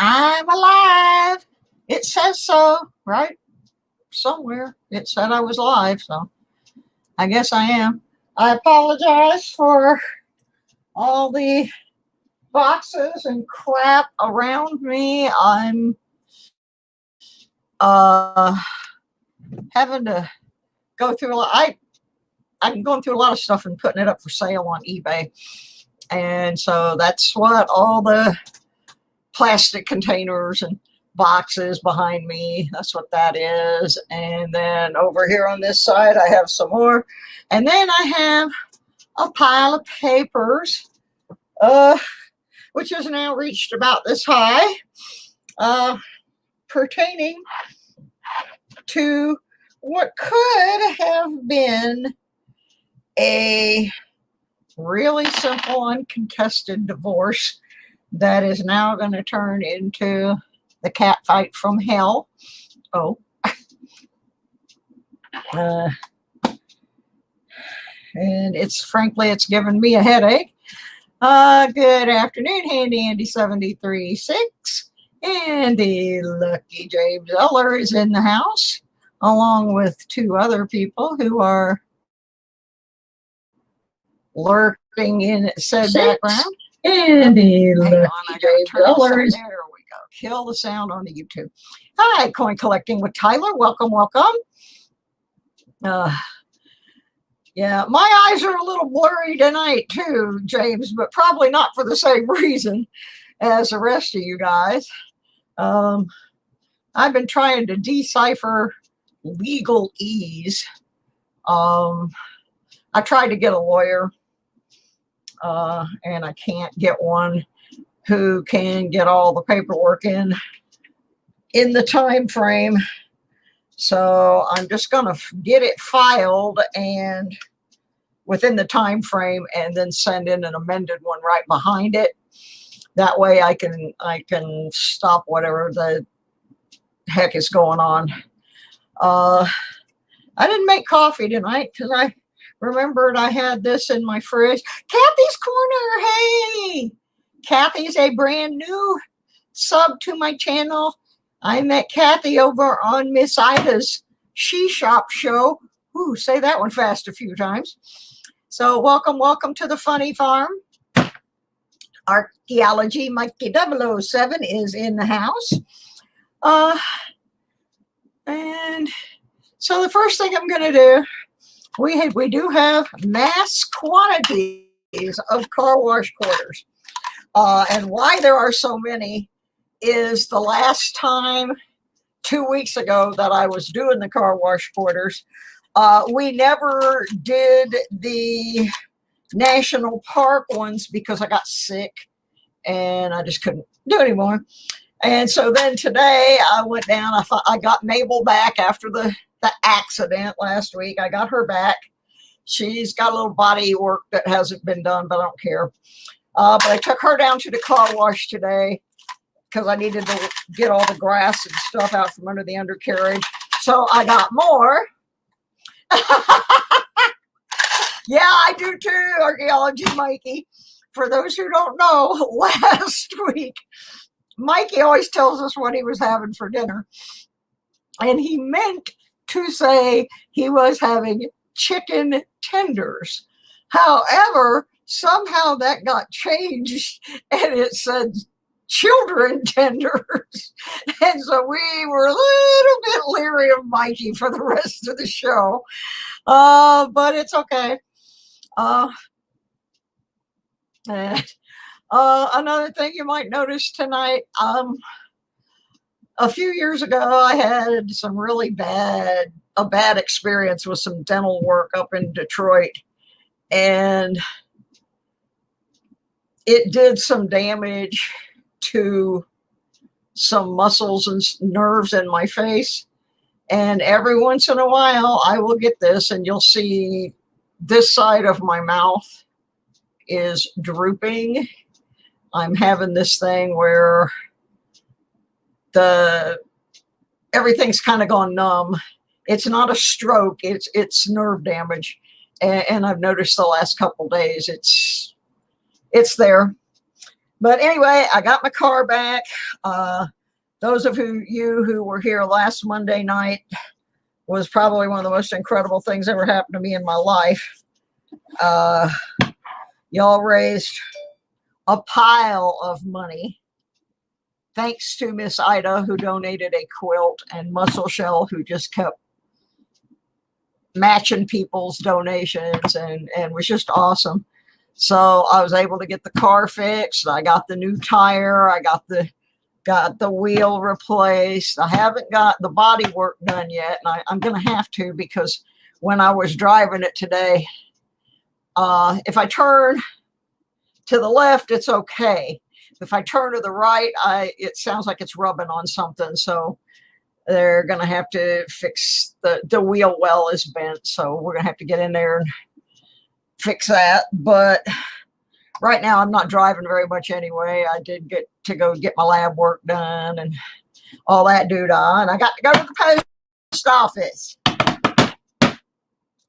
I'm alive. It says so, right? Somewhere it said I was live, so I guess I am. I apologize for all the boxes and crap around me. I'm having to go through a lot. I'm going through a lot of stuff and putting it up for sale on eBay. And so that's what all the plastic containers and boxes behind me, that's what that is. And then over here on this side, I have some more. And then I have a pile of papers, which has now reached about this high, pertaining to what could have been a really simple, uncontested divorce that is now going to turn into the cat fight from hell. Oh. And frankly, it's given me a headache. Good afternoon, Handy Andy 73.6. And the lucky James Eller is in the house, along with two other people who are lurking in said background. And the lucky James Eller is. There we go. Kill the sound on the YouTube. Hi, Coin Collecting with Tyler. Welcome, welcome. Yeah, my eyes are a little blurry tonight too, James, but probably not for the same reason as the rest of you guys. I've been trying to decipher legalese. I tried to get a lawyer, and I can't get one who can get all the paperwork in the time frame. So I'm just going to get it filed and within the time frame, and then send in an amended one right behind it. That way I can stop whatever the heck is going on. I didn't make coffee tonight because I remembered I had this in my fridge. Kathy's Corner, hey! Kathy's a brand new sub to my channel. I met Kathy over on Miss Ida's She Shop show. Ooh, say that one fast a few times. So welcome, welcome to the funny farm. Archaeology Mikey 007 is in the house. And so the first thing I'm going to do, we do have mass quantities of car wash quarters. And why there are so many is the last time 2 weeks ago that I was doing the car wash quarters, we never did the national park ones because I got sick and I just couldn't do anymore. And so then today I went down, I got Mabel back after the accident last week. I got her back. She's got a little body work that hasn't been done, but I don't care. But I took her down to the car wash today because I needed to get all the grass and stuff out from under the undercarriage. So I got more. Yeah, I do too, Archaeology Mikey. For those who don't know, last week, Mikey always tells us what he was having for dinner. And he meant to say he was having chicken tenders. However, somehow that got changed and it said children tenders. And so we were a little bit leery of Mikey for the rest of the show. But it's okay. Another thing you might notice tonight, a few years ago, I had some really bad experience with some dental work up in Detroit, and it did some damage to some muscles and nerves in my face. And every once in a while, I will get this, and you'll see this side of my mouth is drooping. I'm having this thing where everything's kind of gone numb. It's not a stroke, it's nerve damage. And I've noticed the last couple days it's there. But anyway, I got my car back. Those of you who were here last Monday night was probably one of the most incredible things ever happened to me in my life. Y'all raised a pile of money. Thanks to Miss Ida, who donated a quilt, and Muscle Shell, who just kept matching people's donations and was just awesome. So I was able to get the car fixed. I got the new tire. I got the wheel replaced. I haven't got the body work done yet, and I'm going to have to, because when I was driving it today, if I turn to the left, it's okay. If I turn to the right, it sounds like it's rubbing on something. So they're going to have to fix the wheel well is bent. So we're going to have to get in there and fix that. But right now I'm not driving very much anyway. I did get to go get my lab work done and all that doodah. And I got to go to the post office.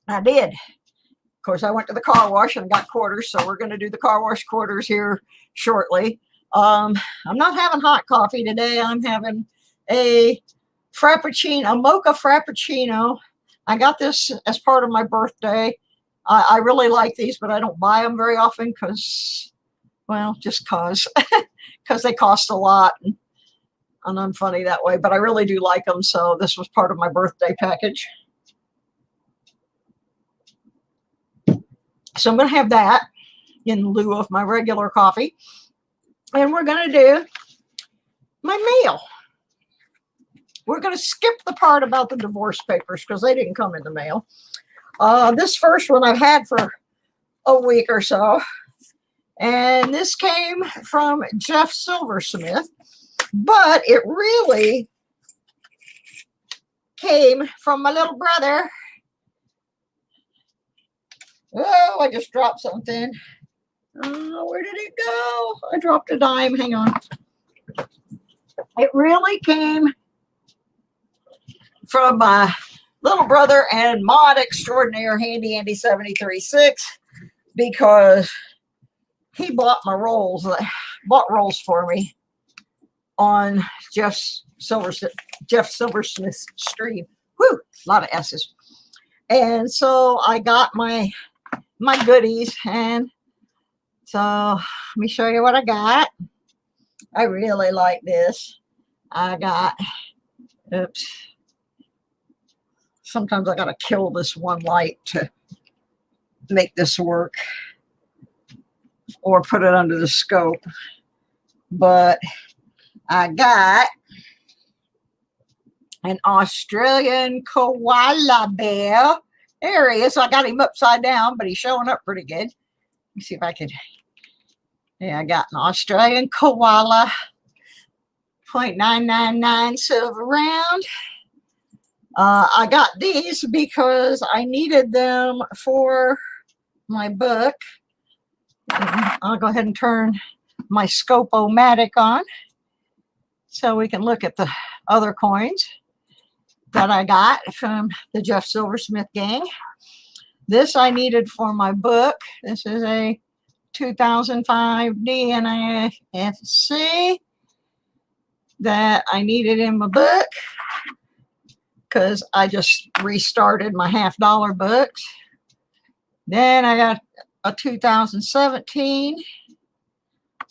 I did. Of course, I went to the car wash and got quarters. So we're going to do the car wash quarters here shortly. I'm not having hot coffee today. I'm having a frappuccino, a mocha frappuccino. I got this as part of my birthday. I really like these, but I don't buy them very often because, well, just because they cost a lot, and I'm funny that way, but I really do like them. So this was part of my birthday package. So I'm going to have that in lieu of my regular coffee. And we're going to do my mail. We're going to skip the part about the divorce papers because they didn't come in the mail. This first one I've had for a week or so. And this came from Jeff Silversmith. But it really came from my little brother. Oh, I just dropped something. Where did it go? I dropped a dime. Hang on. It really came from my little brother and mod extraordinaire, Handy Andy 736, because he bought my rolls, bought rolls for me on Jeff Silversmith's stream. Whew, a lot of S's. And so I got my goodies, and so let me show you what I got. I really like this. I got, oops. Sometimes I got to kill this one light to make this work, or put it under the scope. But I got an Australian koala bear. There he is. I got him upside down, but he's showing up pretty good. Let me see if I could. Yeah, I got an Australian koala 0.999 silver round. I got these because I needed them for my book. I'll go ahead and turn my Scope-O-Matic on so we can look at the other coins that I got from the Jeff Silversmith gang. This I needed for my book. This is a 2005 DNASC that I needed in my book because I just restarted my $50 books. Then I got a 2017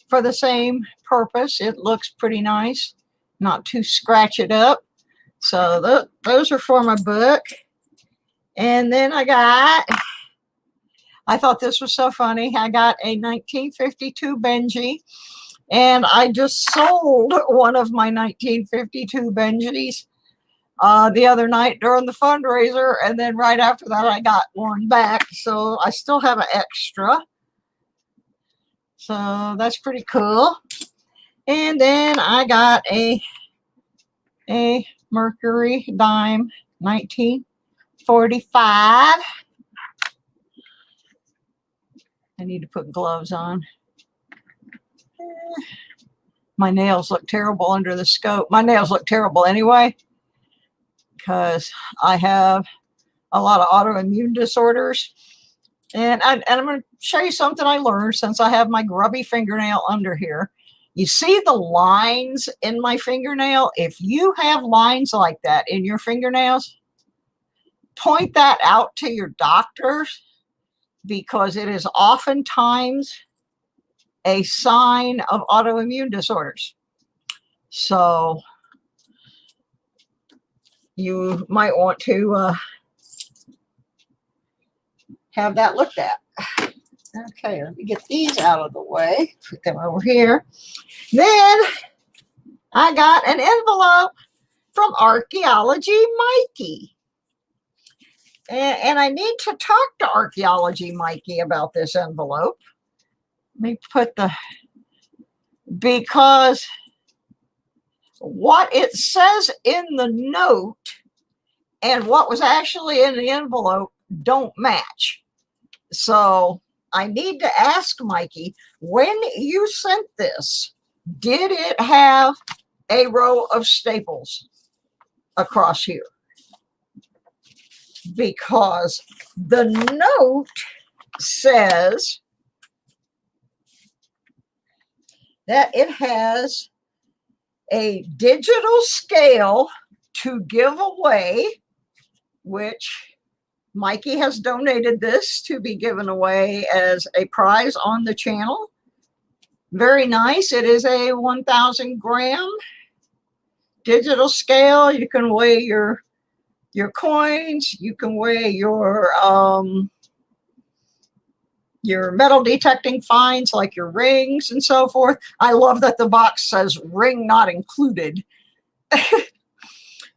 for the same purpose. It looks pretty nice, not too scratch it up. So those are for my book. And then I thought this was so funny. I got a 1952 Benji, and I just sold one of my 1952 Benjis the other night during the fundraiser, and then right after that I got one back. So I still have an extra. So that's pretty cool. And then I got a Mercury Dime 1945. I need to put gloves on. My nails look terrible under the scope. My nails look terrible anyway because I have a lot of autoimmune disorders. And I'm going to show you something I learned since I have my grubby fingernail under here. You see the lines in my fingernail? If you have lines like that in your fingernails, point that out to your doctor, because it is oftentimes a sign of autoimmune disorders. So you might want to have that looked at. Okay, let me get these out of the way. Put them over here. Then I got an envelope from Archaeology Mikey. And I need to talk to Archaeology Mikey about this envelope. Let me put because what it says in the note and what was actually in the envelope don't match. So I need to ask Mikey, when you sent this, did it have a row of staples across here? Because the note says that it has a digital scale to give away, which Mikey has donated this to be given away as a prize on the channel. Very nice. It is a 1,000 gram digital scale. You can weigh your coins. You can weigh your metal detecting finds like your rings and so forth. I love that the box says ring not included.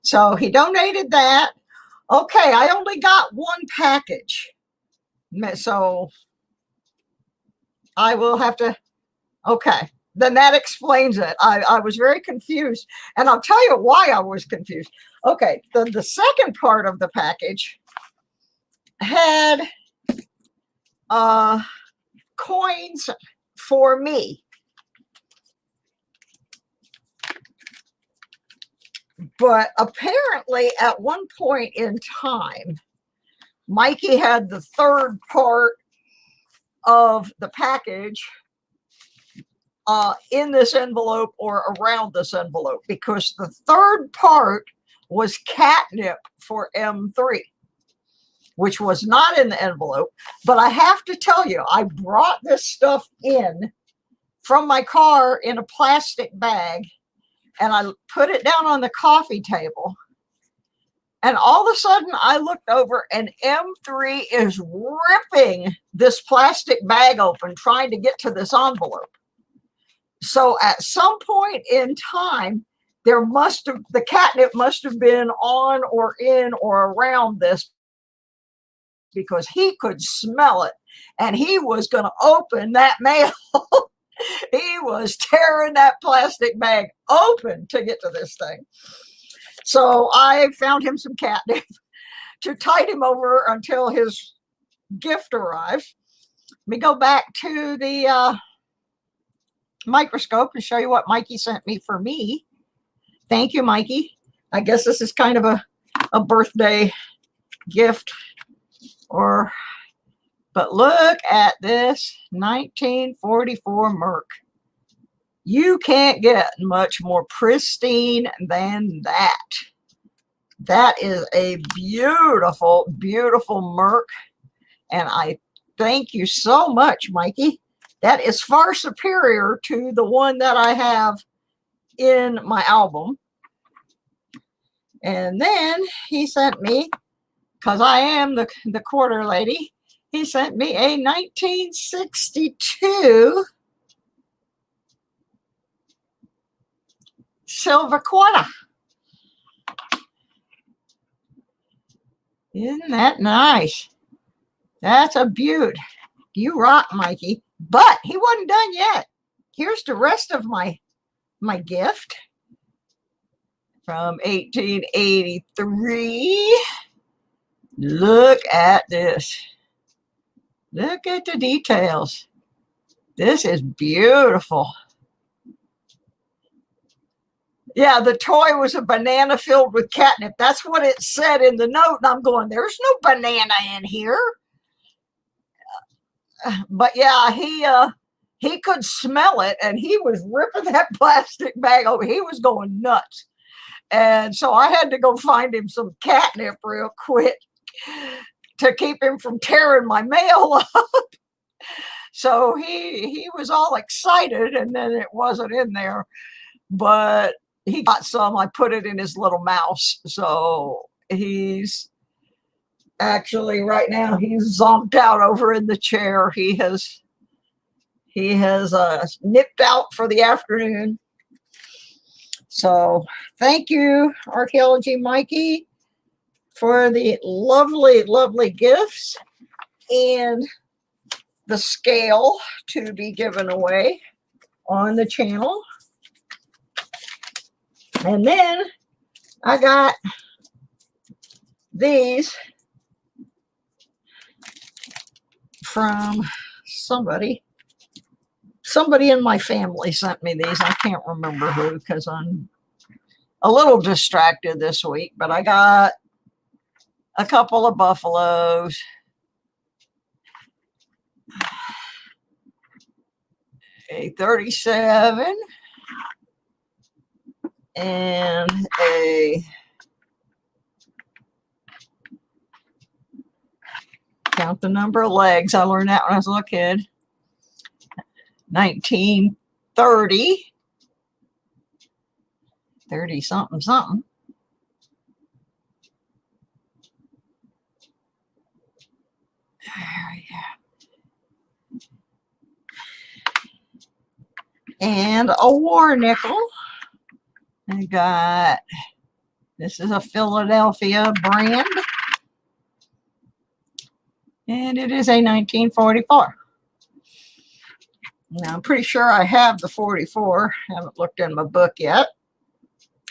So he donated that. Okay, I only got one package. So I will have to, okay, then that explains it. I was very confused, and I'll tell you why I was confused. Okay, the second part of the package had coins for me. But apparently at one point in time, Mikey had the third part of the package in this envelope or around this envelope, because the third part was catnip for M3, which was not in the envelope. But I have to tell you, I brought this stuff in from my car in a plastic bag, and I put it down on the coffee table. And all of a sudden I looked over and M3 is ripping this plastic bag open, trying to get to this envelope. So at some point in time, the catnip must have been on or in or around this, because he could smell it and he was going to open that mail. He was tearing that plastic bag open to get to this thing. So I found him some catnip to tide him over until his gift arrives. Let me go back to the microscope and show you what Mikey sent me for me. Thank you, Mikey. I guess this is kind of a birthday gift, but look at this 1944 Merc. You can't get much more pristine than that. That is a beautiful, beautiful Merc. And I thank you so much, Mikey. That is far superior to the one that I have in my album. And then he sent me, because I am the quarter lady, he sent me a 1962 silver quarter. Isn't that nice? That's a beaut. You rock, Mikey. But he wasn't done yet. Here's the rest of my gift from 1883. Look at this. Look at the details. This is beautiful. Yeah, the toy was a banana filled with catnip. That's what it said in the note. And I'm going, there's no banana in here. But yeah, he could smell it, and he was ripping that plastic bag over. He was going nuts. And so I had to go find him some catnip real quick to keep him from tearing my mail up. So he was all excited, and then it wasn't in there, but he got some. I put it in his little mouse. So he's actually right now he's zonked out over in the chair. He has nipped out for the afternoon. So thank you, Archaeology Mikey, for the lovely, lovely gifts and the scale to be given away on the channel. And then I got these from somebody. Somebody in my family sent me these. I can't remember who because I'm a little distracted this week, but I got a couple of buffaloes, a 37, and a count the number of legs. I learned that when I was a little kid. 1930, 30 something something. There we go. And a war nickel. I got, this is a Philadelphia brand, and it is a 1944. Now, I'm pretty sure I have the 44. I haven't looked in my book yet,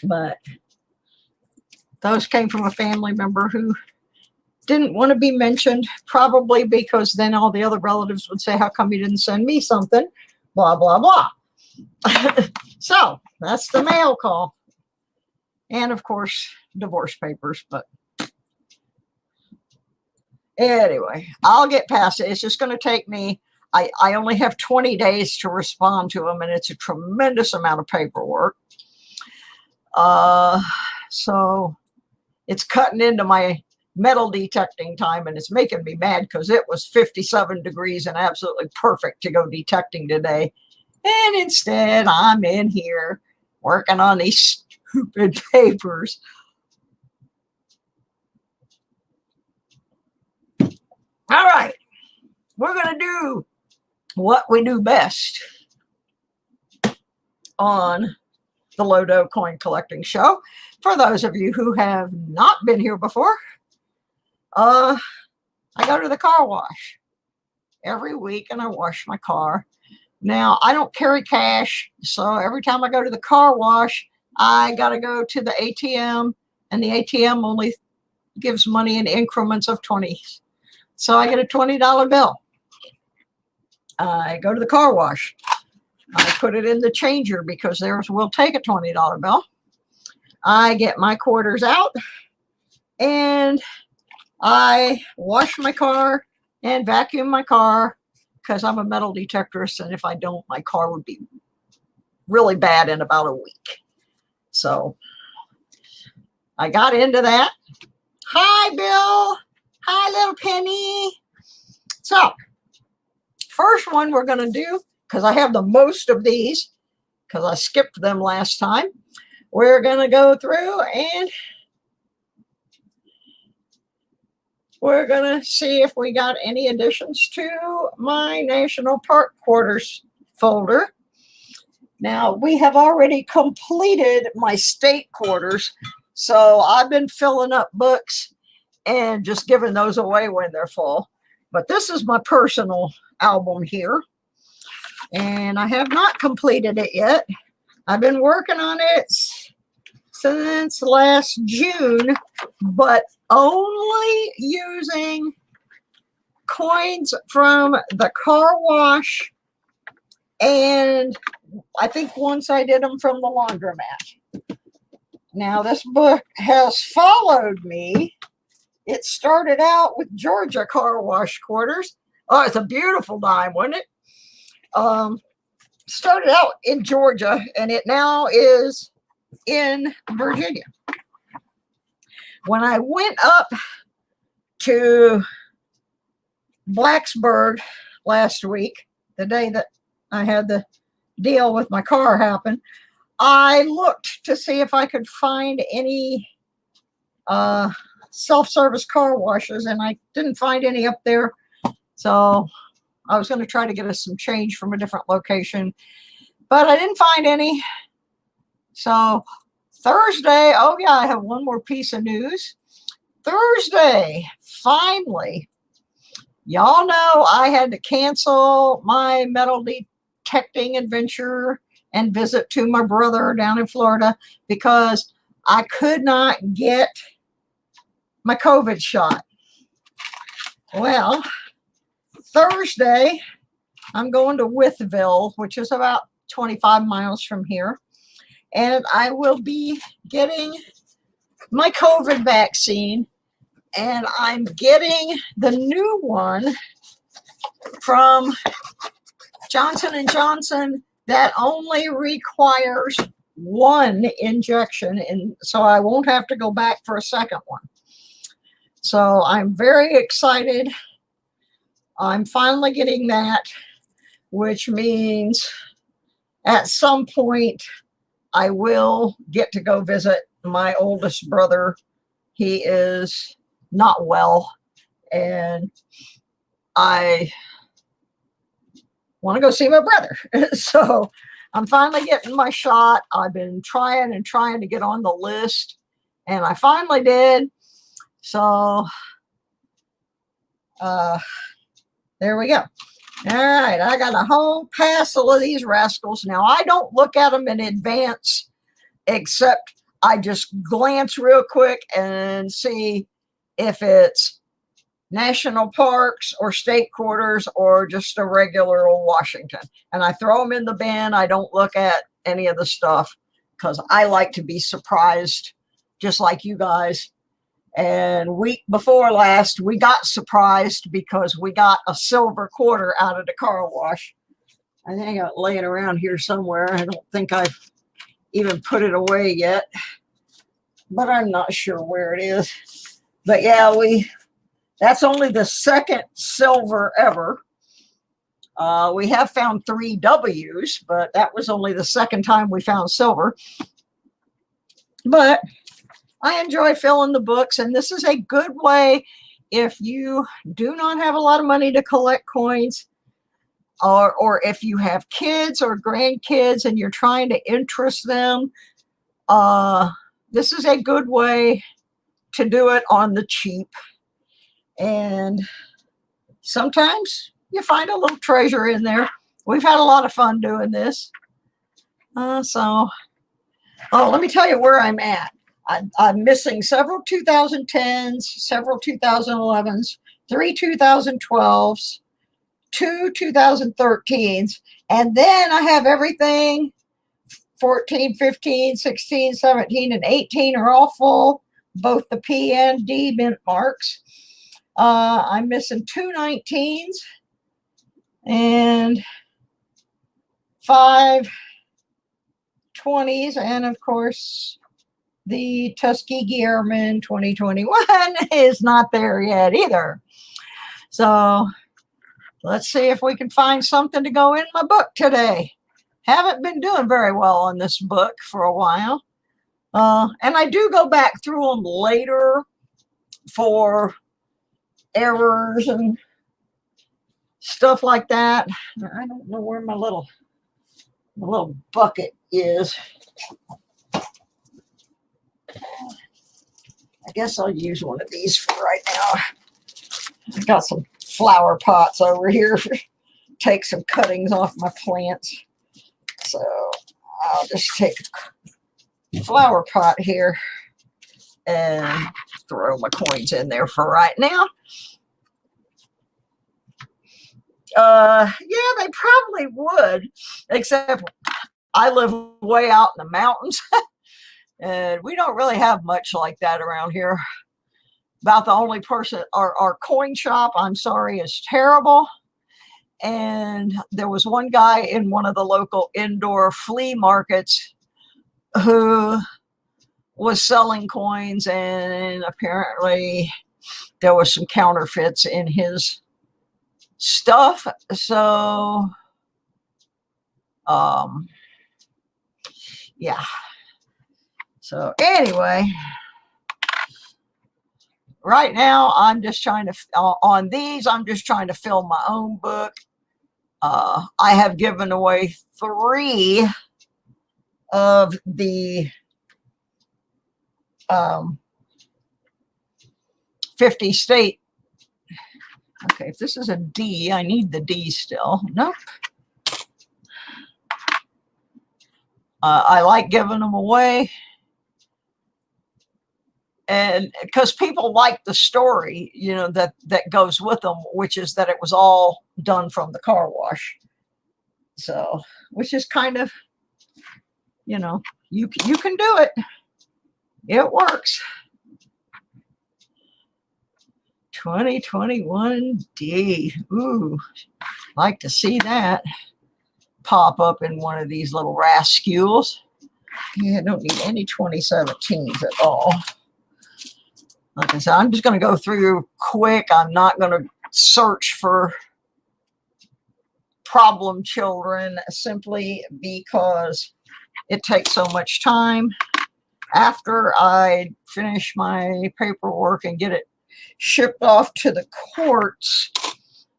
but those came from a family member who didn't want to be mentioned, probably because then all the other relatives would say, how come you didn't send me something? Blah, blah, blah. So that's the mail call. And of course, divorce papers. But anyway, I'll get past it. It's just going to take me, I only have 20 days to respond to them, and it's a tremendous amount of paperwork. So it's cutting into my metal detecting time, and it's making me mad because it was 57 degrees and absolutely perfect to go detecting today. And instead, I'm in here working on these stupid papers. All right, we're going to do what we do best on the Lodo Coin Collecting Show. For those of you who have not been here before, I go to the car wash every week and I wash my car. Now, I don't carry cash, so every time I go to the car wash, I got to go to the ATM, and the ATM only gives money in increments of 20. So I get a $20 bill. I go to the car wash. I put it in the changer because theirs will take a $20 bill. I get my quarters out, and I wash my car and vacuum my car because I'm a metal detectorist, and if I don't, my car would be really bad in about a week. So I got into that. Hi, Bill. Hi, little Penny. So first one we're going to do, because I have the most of these, because I skipped them last time, we're going to go through and we're going to see if we got any additions to my National Park Quarters folder. Now, we have already completed my state quarters, so I've been filling up books and just giving those away when they're full. But this is my personal album here, and I have not completed it yet. I've been working on it since last June, but only using coins from the car wash, and I think once I did them from the laundromat. Now, this book has followed me. It started out with Georgia car wash quarters. Oh, it's a beautiful dime, wasn't it? started out in Georgia, and it now is in Virginia. When I went up to Blacksburg last week, the day that I had the deal with my car happen, I looked to see if I could find any self-service car washes, and I didn't find any up there. So I was going to try to get us some change from a different location, but I didn't find any. So Thursday, oh yeah, I have one more piece of news. Thursday, finally, y'all know I had to cancel my metal detecting adventure and visit to my brother down in Florida because I could not get my COVID shot. Well, Thursday, I'm going to Withville, which is about 25 miles from here, and I will be getting my COVID vaccine, and I'm getting the new one from Johnson & Johnson that only requires one injection, and so I won't have to go back for a second one. So I'm very excited. I'm finally getting that, which means at some point I will get to go visit my oldest brother. He is not well, and I want to go see my brother. So I'm finally getting my shot. I've been trying to get on the list, and I finally did. So there we go. All right, I got a whole passel of these rascals. Now, I don't look at them in advance, except I just glance real quick and see if it's national parks or state quarters or just a regular old Washington. And I throw them in the bin. I don't look at any of the stuff because I like to be surprised, just like you guys. And week before last, we got surprised because we got a silver quarter out of the car wash. I think I got it laying around here somewhere. I don't think I've even put it away yet, but I'm not sure where it is. But yeah, that's only the second silver ever. We have found 3 W's, but that was only the second time we found silver. But I enjoy filling the books, and this is a good way if you do not have a lot of money to collect coins, or if you have kids or grandkids and you're trying to interest them. This is a good way to do it on the cheap. And sometimes you find a little treasure in there. We've had a lot of fun doing this. Let me tell you where I'm at. I'm missing several 2010s, several 2011s, 3 2012s, 2 2013s, and then I have everything 14, 15, 16, 17, and 18 are all full, both the P and D mint marks. I'm missing 2 19s and 5 20s, and of course the Tuskegee Airman 2021 is not there yet either. So let's see if we can find something to go in my book today. Haven't been doing very well on this book for a while. And I do go back through them later for errors and stuff like that. I don't know where my little bucket is. I guess I'll use one of these for right now. I've got some flower pots over here. Take some cuttings off my plants. So I'll just take a flower pot here and throw my coins in there for right now. Yeah, they probably would, except I live way out in the mountains. And we don't really have much like that around here. About the only person, our coin shop, I'm sorry, is terrible. And there was one guy in one of the local indoor flea markets who was selling coins, and apparently there was some counterfeits in his stuff. So, yeah. So anyway, right now I'm just trying to, on these, I'm just trying to fill my own book. I have given away 3 of the 50 state. Okay, if this is a D, I need the D still. Nope. I like giving them away. And because people like the story, you know, that goes with them, which is that it was all done from the car wash. So, which is kind of, you know, you can do it. It works. 2021D. Ooh, like to see that pop up in one of these little rascals. Yeah, I don't need any 2017s at all. Like I said, I'm just going to go through quick. I'm not going to search for problem children simply because it takes so much time. After I finish my paperwork and get it shipped off to the courts,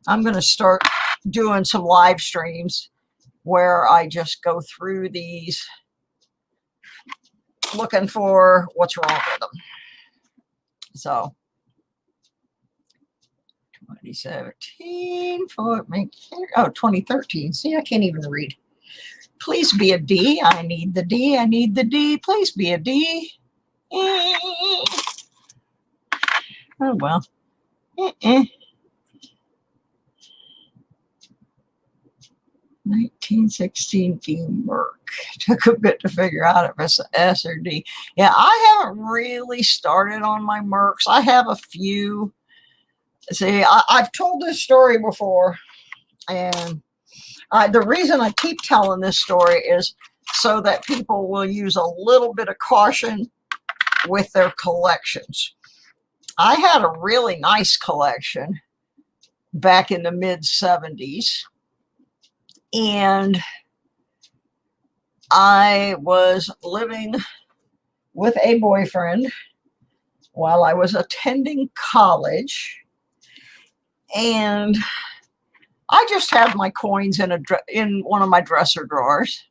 I'm going to start doing some live streams where I just go through these looking for what's wrong with them. So 2017 for me. Oh, 2013. See, I can't even read. Please be a D. I need the D. I need the D. Please be a D. Oh, well. 1916 D Merc. Took a bit to figure out if it's S or D. Yeah, I haven't really started on my Mercs. I have a few. See, I've told this story before, and the reason I keep telling this story is so that people will use a little bit of caution with their collections. I had a really nice collection back in the mid-70s, and I was living with a boyfriend while I was attending college, and I just had my coins in one of my dresser drawers.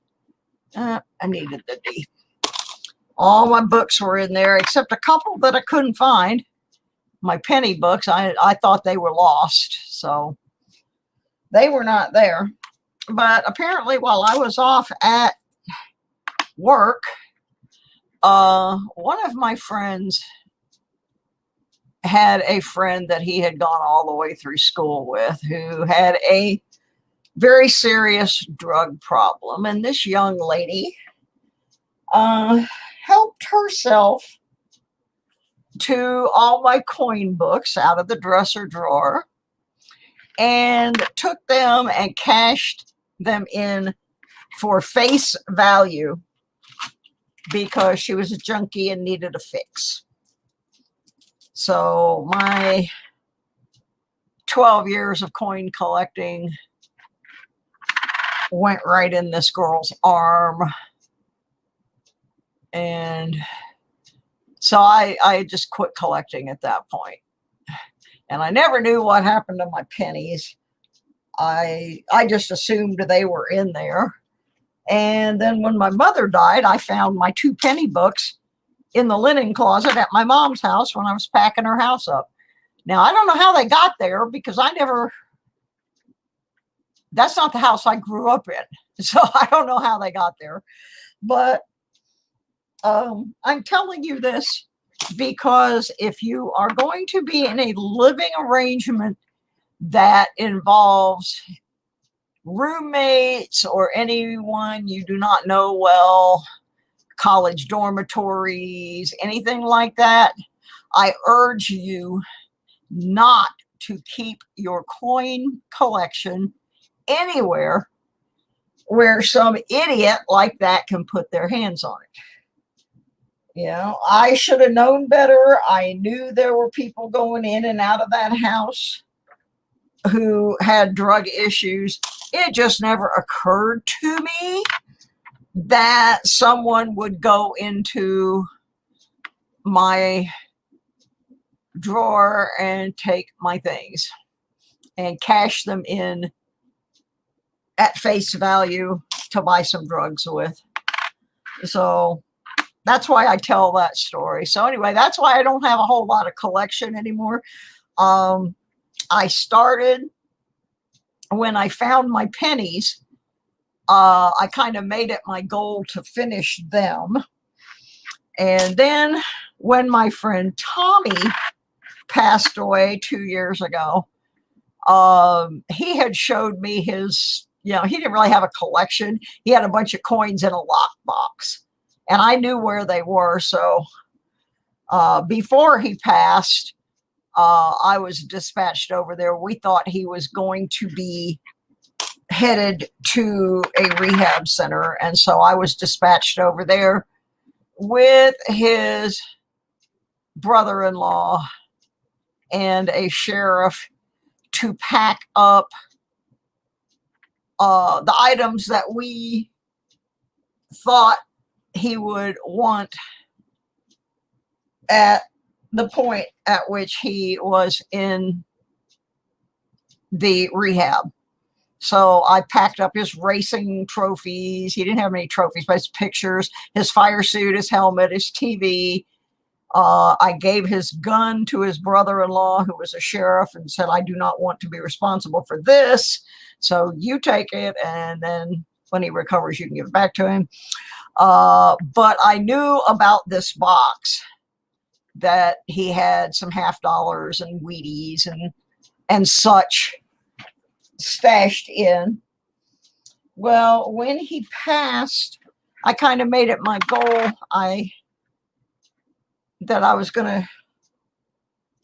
I needed the D. All my books were in there except a couple that I couldn't find. My penny books, I thought they were lost, so they were not there. But apparently while I was off at work, one of my friends had a friend that he had gone all the way through school with who had a very serious drug problem. And this young lady helped herself to all my coin books out of the dresser drawer and took them and cashed them in for face value because she was a junkie and needed a fix. So my 12 years of coin collecting went right in this girl's arm. And so I just quit collecting at that point. And I never knew what happened to my pennies. I just assumed they were in there. And then when my mother died, I found my 2 penny books in the linen closet at my mom's house when I was packing her house up. Now, I don't know how they got there because that's not the house I grew up in. So I don't know how they got there. But I'm telling you this because if you are going to be in a living arrangement that involves roommates or anyone you do not know well, college dormitories, anything like that, I urge you not to keep your coin collection anywhere where some idiot like that can put their hands on it. You know, I should have known better. I knew there were people going in and out of that house who had drug issues. It just never occurred to me that someone would go into my drawer and take my things and cash them in at face value to buy some drugs with. So that's why I tell that story. So anyway, that's why I don't have a whole lot of collection anymore. I started when I found my pennies. I kind of made it my goal to finish them. And then when my friend Tommy passed away 2 years ago, he had showed me his, you know, he didn't really have a collection. He had a bunch of coins in a lockbox, and I knew where they were. So before he passed, I was dispatched over there. We thought he was going to be headed to a rehab center, and so I was dispatched over there with his brother-in-law and a sheriff to pack up the items that we thought he would want at the point at which he was in the rehab. So I packed up his racing trophies. He didn't have any trophies, but his pictures, his fire suit, his helmet, his TV. I gave his gun to his brother-in-law, who was a sheriff, and said, I do not want to be responsible for this. So you take it, and then when he recovers, you can give it back to him. But I knew about this box that he had some $50 and Wheaties and such stashed in. Well, when he passed, I kind of made it my goal that I was going to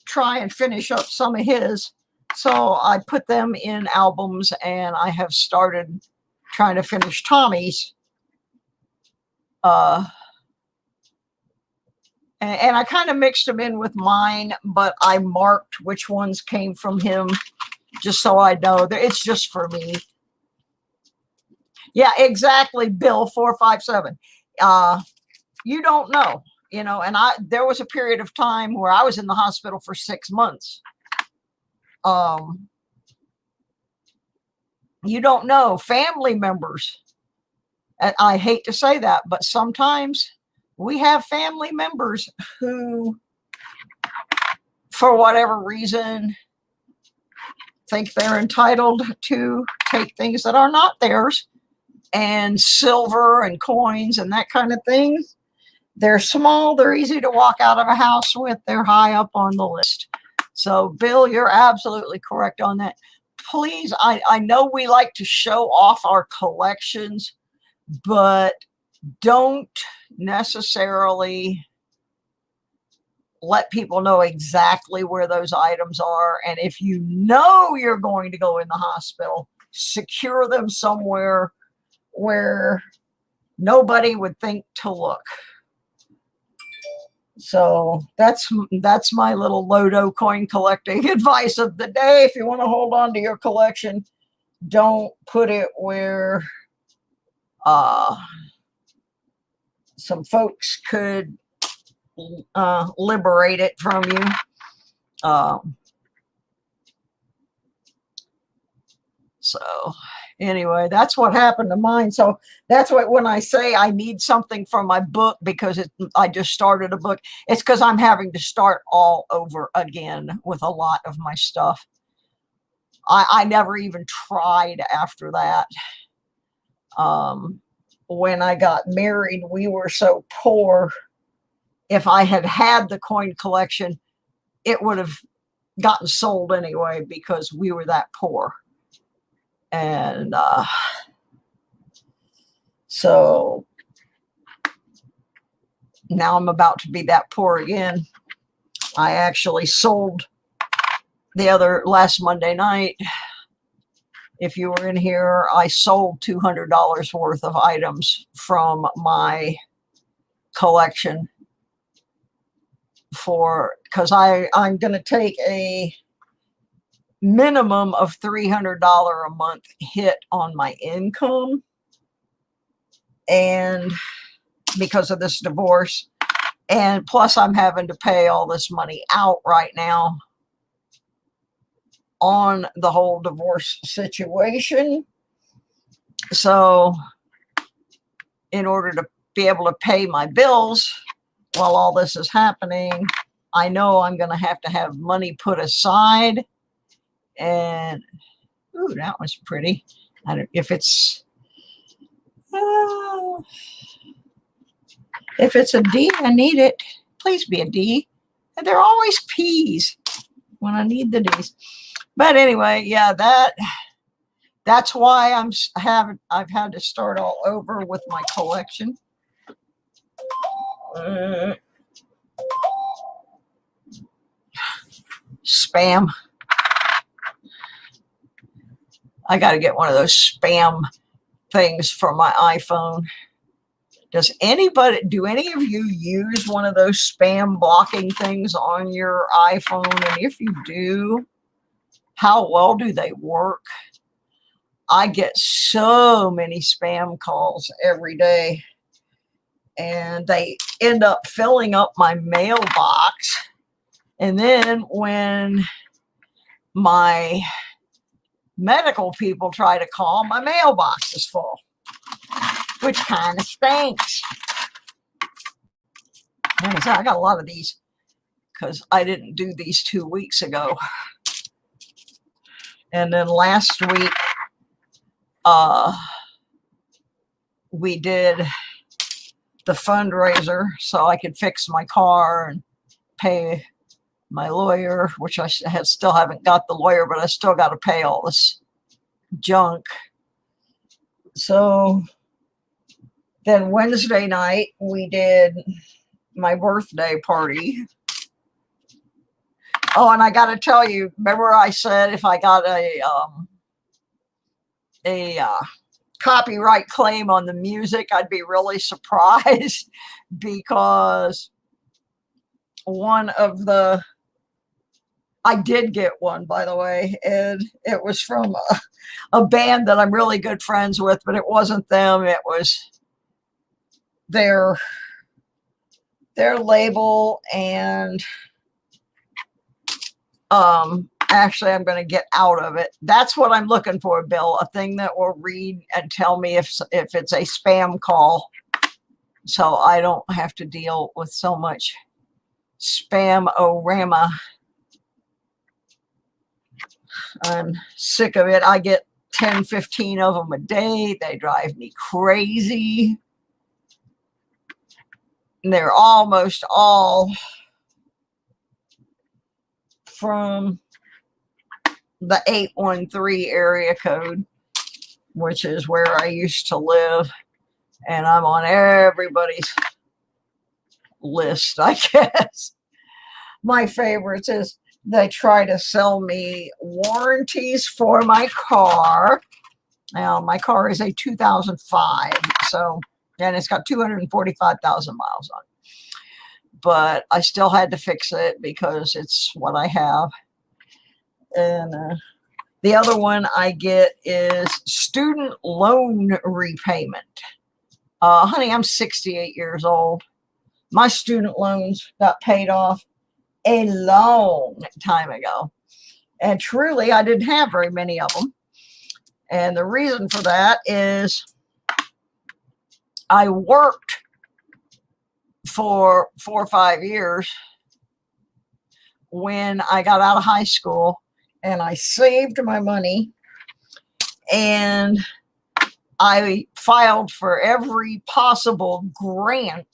try and finish up some of his. So I put them in albums, and I have started trying to finish Tommy's. And I kind of mixed them in with mine, but I marked which ones came from him just so I know that it's just for me. Yeah, exactly, Bill 457. You don't know, you know, and there was a period of time where I was in the hospital for 6 months. You don't know. Family members, and I hate to say that, but sometimes we have family members who, for whatever reason, think they're entitled to take things that are not theirs, and silver and coins and that kind of thing. They're small, they're easy to walk out of a house with, they're high up on the list. So Bill, you're absolutely correct on that. Please, I know we like to show off our collections, but don't necessarily let people know exactly where those items are. And if you know you're going to go in the hospital, secure them somewhere where nobody would think to look. So that's my little Lodo coin collecting advice of the day. If you want to hold on to your collection, don't put it where some folks could liberate it from you. So anyway, that's what happened to mine. So that's what, when I say I need something from my book because I just started a book, it's because I'm having to start all over again with a lot of my stuff. I never even tried after that. When I got married, we were so poor. If I had had the coin collection, it would have gotten sold anyway because we were that poor. And so now I'm about to be that poor again. I actually sold last Monday night If you were in here, I sold $200 worth of items from my collection because I'm going to take a minimum of $300 a month hit on my income, and because of this divorce, and plus I'm having to pay all this money out right now on the whole divorce situation. So in order to be able to pay my bills while all this is happening, I know I'm going to have money put aside. And ooh, that was pretty. If it's a D, I need it. Please be a D. And they're always P's when I need the D's. But anyway, yeah, that's why I've had to start all over with my collection. Spam. I got to get one of those spam things for my iPhone. Do any of you use one of those spam blocking things on your iPhone? And if you do, how well do they work? I get so many spam calls every day, and they end up filling up my mailbox. And then when my medical people try to call, my mailbox is full, which kind of stinks. Like I got a lot of these because I didn't do these 2 weeks ago. And then last week, we did the fundraiser so I could fix my car and pay my lawyer, which I still haven't got the lawyer, but I still got to pay all this junk. So then Wednesday night, we did my birthday party. Oh, and I got to tell you, remember I said if I got a copyright claim on the music, I'd be really surprised because I did get one, by the way, and it was from a band that I'm really good friends with, but it wasn't them. It was their label, and actually I'm going to get out of it. That's what I'm looking for, Bill, a thing that will read and tell me if it's a spam call, so I don't have to deal with so much spam-orama. I'm sick of it. I get 10, 15 of them a day. They drive me crazy. And they're almost all from the 813 area code, which is where I used to live. And I'm on everybody's list, I guess. My favorites is they try to sell me warranties for my car. Now, my car is a 2005, and it's got 245,000 miles on it. But I still had to fix it because it's what I have. And the other one I get is student loan repayment. Honey, I'm 68 years old. My student loans got paid off a long time ago. And truly, I didn't have very many of them. And the reason for that is I worked for 4 or 5 years when I got out of high school, and I saved my money, and I filed for every possible grant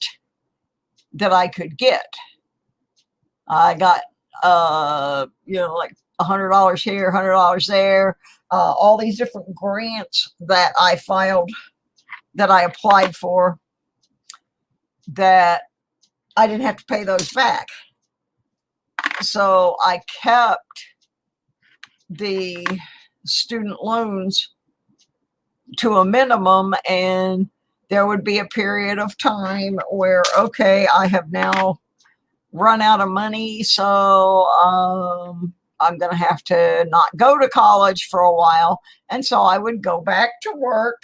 that I could get. I got, like $100 here, $100 there, all these different grants that I filed, that I applied for, that I didn't have to pay those back. So I kept the student loans to a minimum, and there would be a period of time where, okay, I have now run out of money, so I'm going to have to not go to college for a while. And so I would go back to work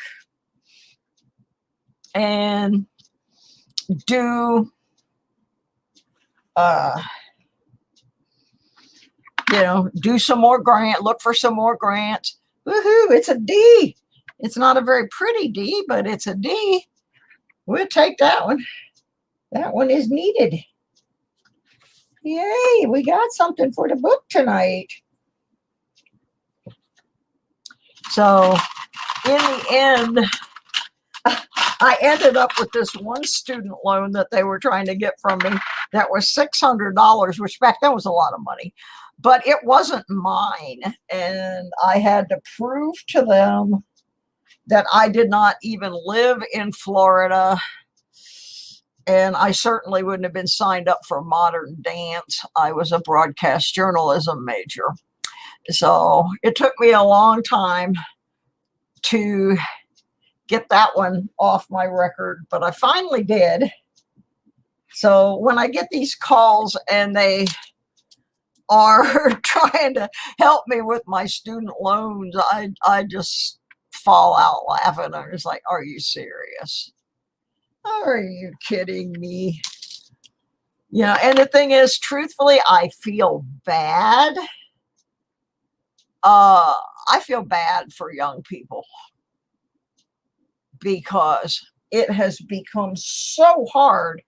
and do, do some more look for some more grants. Woohoo, it's a D. It's not a very pretty D, but it's a D. We'll take that one. That one is needed. Yay, we got something for the book tonight. So in the end, I ended up with this one student loan that they were trying to get from me that was $600, which back then was a lot of money, but it wasn't mine. And I had to prove to them that I did not even live in Florida. And I certainly wouldn't have been signed up for modern dance. I was a broadcast journalism major. So it took me a long time to get that one off my record, but I finally did. So when I get these calls and they are trying to help me with my student loans, I just fall out laughing. I'm just like, are you serious? Are you kidding me? And the thing is, truthfully, I feel bad. I feel bad for young people because it has become so hard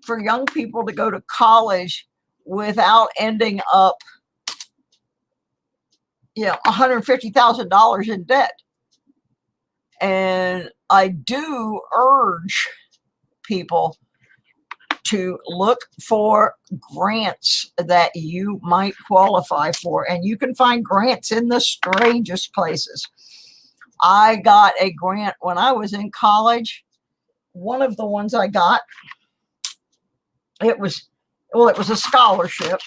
for young people to go to college without ending up, $150,000 in debt. And I do urge people to look for grants that you might qualify for. And you can find grants in the strangest places. I got a grant when I was in college. One of the ones I got, it was a scholarship.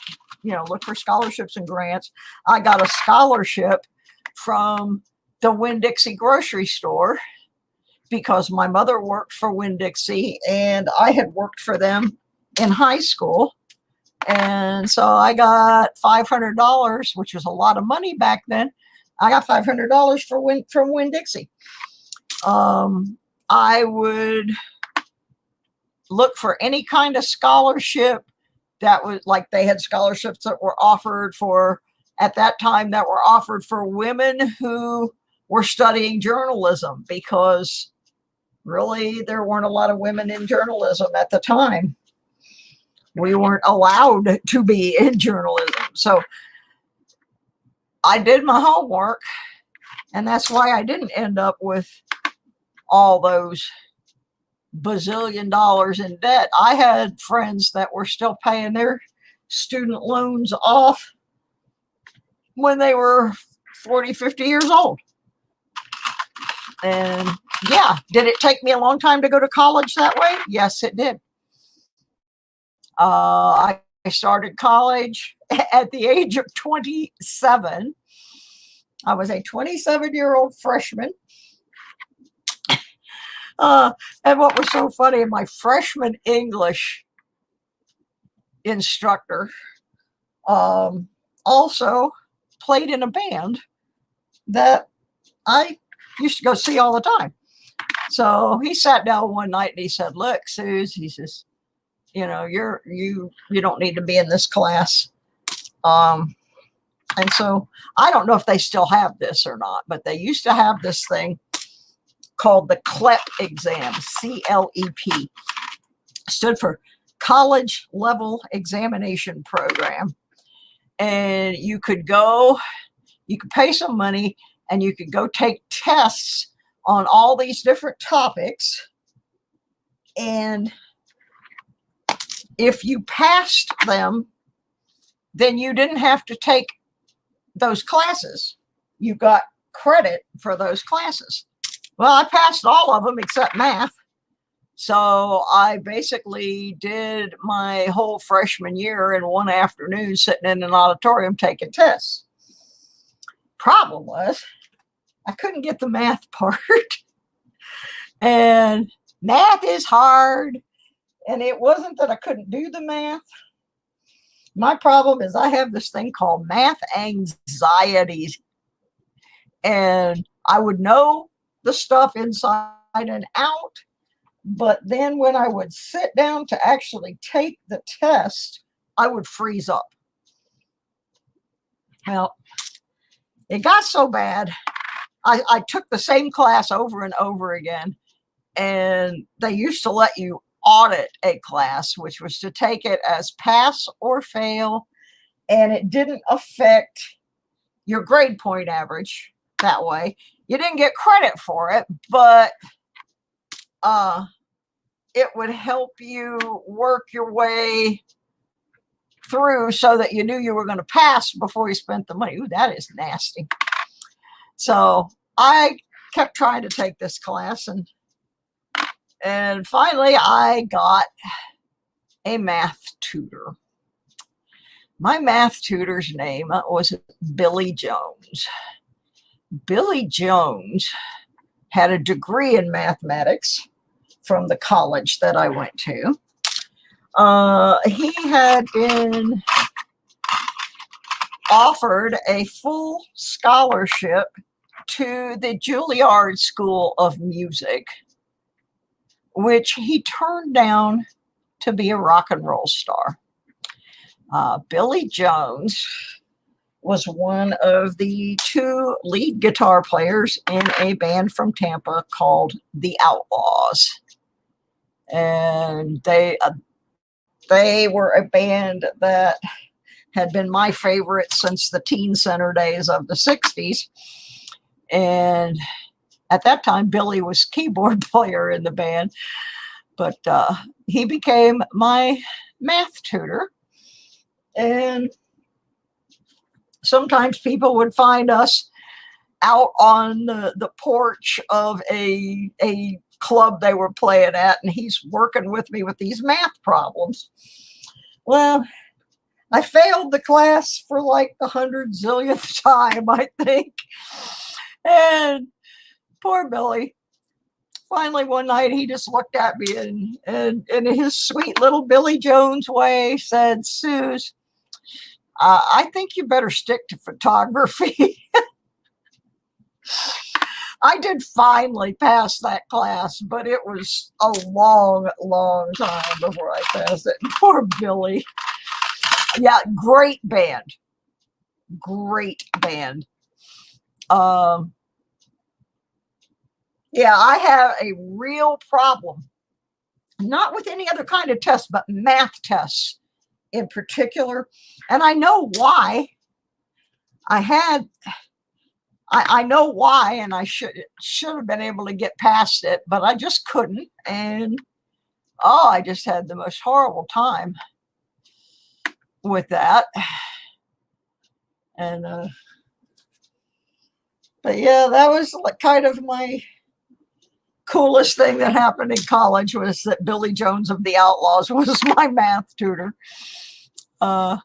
Look for scholarships and grants. I got a scholarship from the Winn-Dixie grocery store because my mother worked for Winn-Dixie and I had worked for them in high school. And so I got $500, which was a lot of money back then. I got $500 from Winn-Dixie. I would look for any kind of scholarship that was like, they had scholarships that were offered for, at that time, that were offered for women who were studying journalism, because really there weren't a lot of women in journalism at the time. We weren't allowed to be in journalism. So I did my homework, and that's why I didn't end up with all those bazillion dollars in debt. I had friends that were still paying their student loans off when they were 40, 50 years old. And yeah, did it take me a long time to go to college that way? Yes, it did. I started college at the age of 27. I was a 27-year-old freshman. And what was so funny, my freshman English instructor also played in a band that I used to go see all the time. So he sat down one night and he said, "Look, Suze," he says, "you don't need to be in this class." And so I don't know if they still have this or not, but they used to have this thing called the CLEP exam, CLEP, stood for College Level Examination Program. And you could pay some money and you could go take tests on all these different topics. And if you passed them, then you didn't have to take those classes. You got credit for those classes. Well, I passed all of them except math. So I basically did my whole freshman year in one afternoon sitting in an auditorium taking tests. Problem was, I couldn't get the math part. And math is hard. And it wasn't that I couldn't do the math. My problem is I have this thing called math anxiety. And I would know the stuff inside and out. But then when I would sit down to actually take the test, I would freeze up. Well, it got so bad, I took the same class over and over again. And they used to let you audit a class, which was to take it as pass or fail. And it didn't affect your grade point average that way. You didn't get credit for it, but it would help you work your way through so that you knew you were going to pass before you spent the money. Ooh, that is nasty. So I kept trying to take this class, and finally I got a math tutor. My math tutor's name was Billy Jones. Billy Jones had a degree in mathematics from the college that I went to. He had been offered a full scholarship to the Juilliard School of Music, which he turned down to be a rock and roll star. Billy Jones was one of the two lead guitar players in a band from Tampa called the Outlaws. And they were a band that had been my favorite since the teen center days of the 60s. And at that time, Billy was keyboard player in the band, but he became my math tutor. And sometimes people would find us out on the porch of a club they were playing at, and he's working with me with these math problems. Well, I failed the class for like the 100,000th time, I think. And poor Billy, finally one night he just looked at me and in his sweet little Billy Jones way said, "Suze, I think you better stick to photography." I did finally pass that class, but it was a long, long time before I passed it. Poor Billy. Yeah, great band. Great band. Yeah, I have a real problem, not with any other kind of test, but math tests in particular. And I know why. I know why, and I should have been able to get past it, but I just couldn't. And I just had the most horrible time with that. And but yeah, that was like kind of my coolest thing that happened in college, was that Billy Jones of the Outlaws was my math tutor. And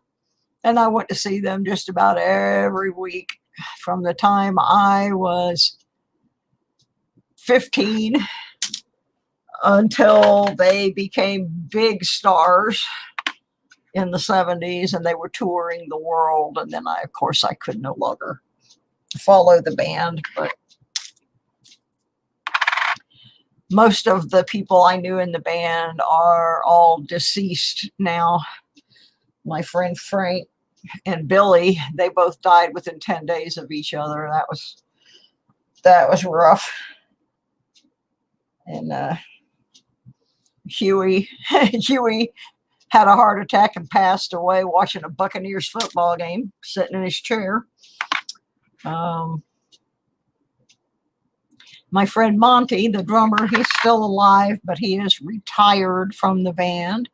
I went to see them just about every week from the time I was 15 until they became big stars in the 70s, and they were touring the world. And then of course, I could no longer follow the band, but most of the people I knew in the band are all deceased now. My friend Frank and Billy, they both died within 10 days of each other. That was rough. And Huey had a heart attack and passed away watching a Buccaneers football game, sitting in his chair. My friend Monty, the drummer, he's still alive, but he is retired from the band.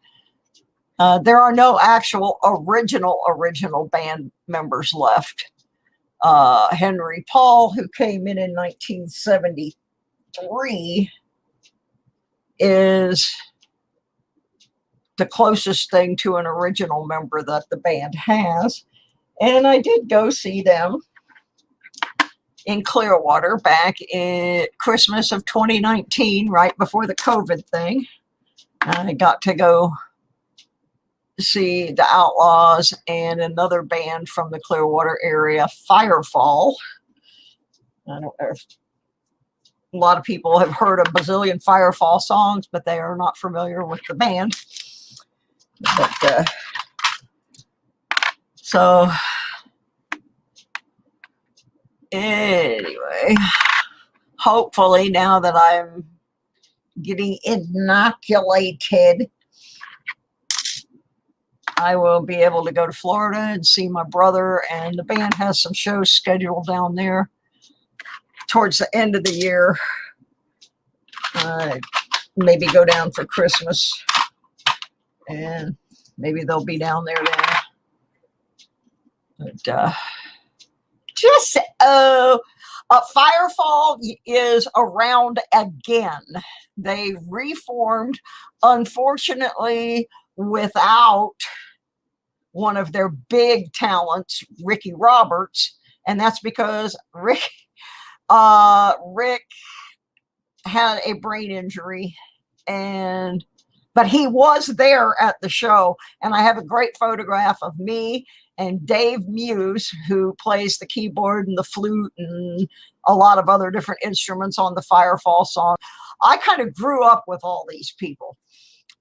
There are no actual original band members left. Henry Paul, who came in 1973, is the closest thing to an original member that the band has. And I did go see them in Clearwater back in Christmas of 2019, right before the COVID thing. I got to go see the Outlaws and another band from the Clearwater area, Firefall. I don't know if a lot of people have heard a bazillion Firefall songs, but they are not familiar with the band. But so anyway, hopefully now that I'm getting inoculated, I will be able to go to Florida and see my brother, and the band has some shows scheduled down there towards the end of the year. Maybe go down for Christmas, and maybe they'll be down there then. But Firefall is around again. They reformed, unfortunately, without one of their big talents, Ricky Roberts, and that's because Rick had a brain injury, but he was there at the show, and I have a great photograph of me and Dave Muse, who plays the keyboard and the flute and a lot of other different instruments on the Firefall song. I kind of grew up with all these people,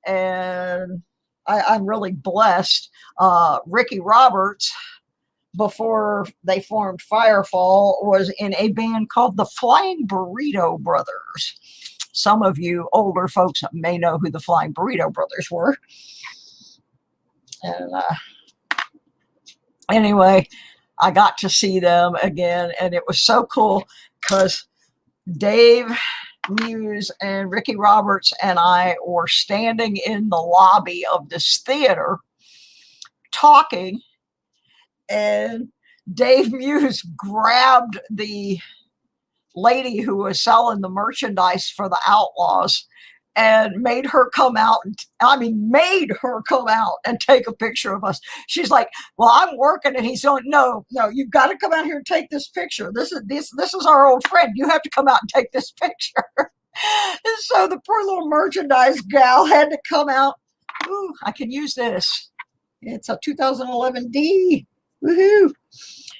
and I'm really blessed. Ricky Roberts, before they formed Firefall, was in a band called the Flying Burrito Brothers. Some of you older folks may know who the Flying Burrito Brothers were. And anyway, I got to see them again, and it was so cool because Dave Muse and Ricky Roberts and I were standing in the lobby of this theater talking, and Dave Muse grabbed the lady who was selling the merchandise for the Outlaws and made her come out and take a picture of us. She's like, well, I'm working, and he's going, no, you've got to come out here and take this picture. This is our old friend. You have to come out and take this picture. And so the poor little merchandise gal had to come out. Ooh, I can use this. It's a 2011 D. Woohoo.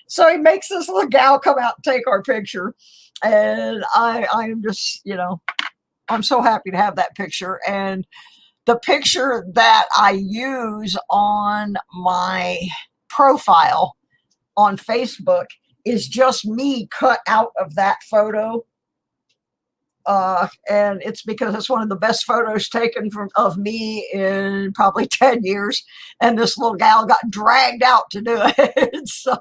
So he makes this little gal come out and take our picture. And I'm just, I'm so happy to have that picture. And the picture that I use on my profile on Facebook is just me cut out of that photo. And it's because it's one of the best photos taken of me in probably 10 years. And this little gal got dragged out to do it. So,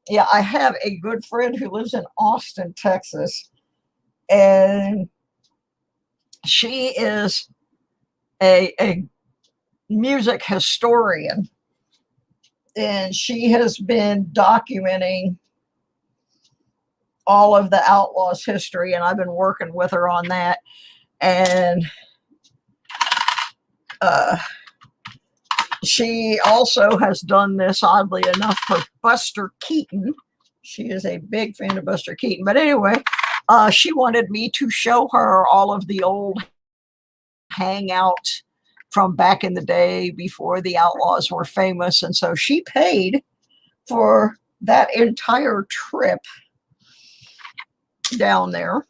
yeah, I have a good friend who lives in Austin, Texas, and she is a music historian, and she has been documenting all of the Outlaws history, and I've been working with her on that. And she also has done this, oddly enough, for Buster Keaton. She is a big fan of Buster Keaton. But anyway, she wanted me to show her all of the old hangouts from back in the day before the Outlaws were famous. And so she paid for that entire trip down there.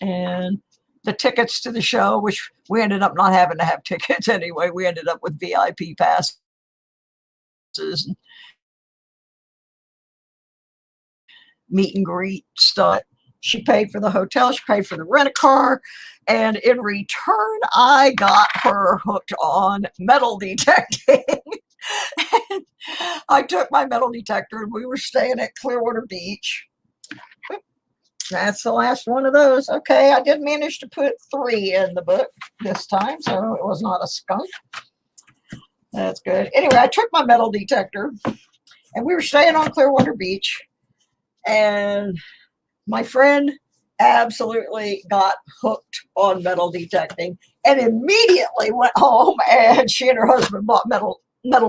And the tickets to the show, which we ended up not having to have tickets anyway. We ended up with VIP passes. Meet and greet stuff. She paid for the hotel. She paid for the rent-a-car. And in return, I got her hooked on metal detecting. I took my metal detector, and we were staying at Clearwater Beach. That's the last one of those. Okay, I did manage to put 3 in the book this time, so it was not a skunk. That's good. Anyway, I took my metal detector, and we were staying on Clearwater Beach, and my friend absolutely got hooked on metal detecting and immediately went home, and she and her husband bought metal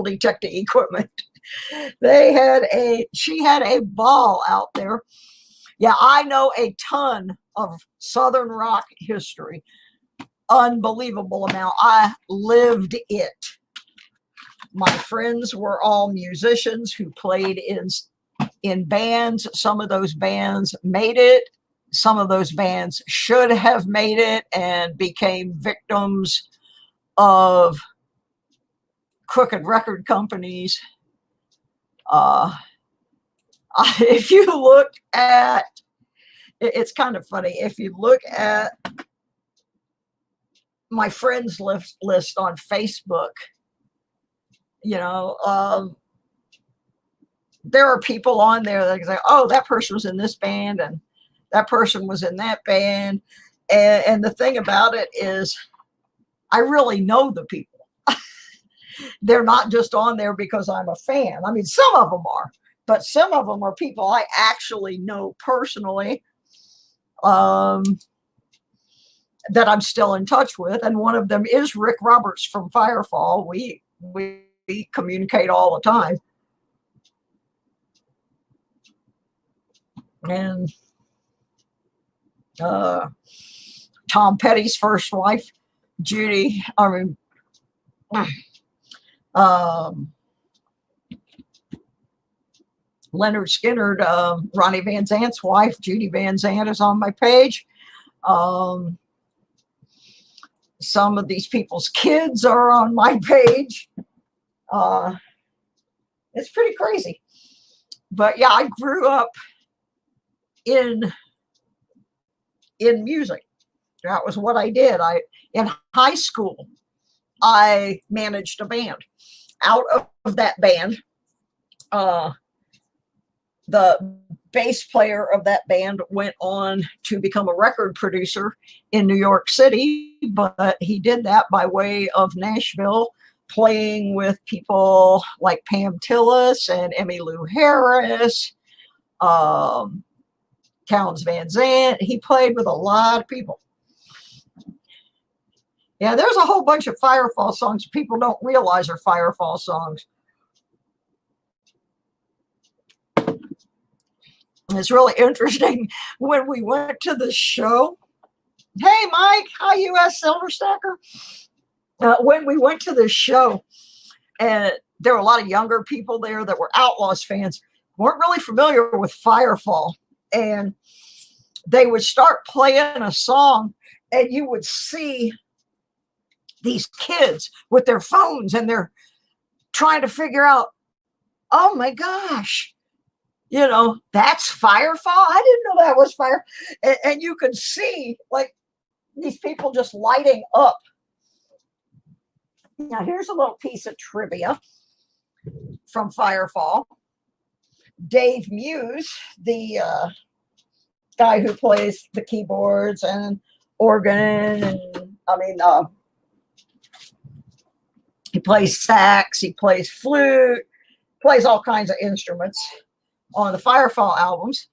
detecting equipment. She had a ball out there. Yeah, I know a ton of Southern rock history. Unbelievable amount. I lived it. My friends were all musicians who played in bands. Some of those bands made it. Some of those bands should have made it and became victims of crooked record companies. If you look at, it's kind of funny, if you look at my friends list on Facebook, you know, there are people on there that say, oh, that person was in this band and that person was in that band. And the thing about it is, I really know the people. They're not just on there because I'm a fan. I mean, some of them are, but some of them are people I actually know personally, that I'm still in touch with. And one of them is Rick Roberts from Firefall. We communicate all the time. And Tom Petty's first wife, Judy, Leonard Skinner, Ronnie Van Zant's wife, Judy Van Zant, is on my page. Some of these people's kids are on my page. It's pretty crazy. But yeah, I grew up in music. That was what I did. In high school, I managed a band. Out of that band, the bass player of that band went on to become a record producer in New York City, but he did that by way of Nashville, playing with people like Pam Tillis and Emmylou Harris, Townes Van Zandt. He played with a lot of people. Yeah, there's a whole bunch of Firefall songs people don't realize are Firefall songs. It's really interesting when we went to the show. Hey, Mike. Hi, U.S. Silver Stacker. When we went to the show, and there were a lot of younger people there that were Outlaws fans, weren't really familiar with Firefall. And they would start playing a song, and you would see these kids with their phones, and they're trying to figure out, oh my gosh, you know, that's Firefall. I didn't know that was fire. And you could see like these people just lighting up. Now, here's a little piece of trivia from Firefall. Dave Muse, the guy who plays the keyboards and organ, and he plays sax, he plays flute, plays all kinds of instruments on the Firefall albums.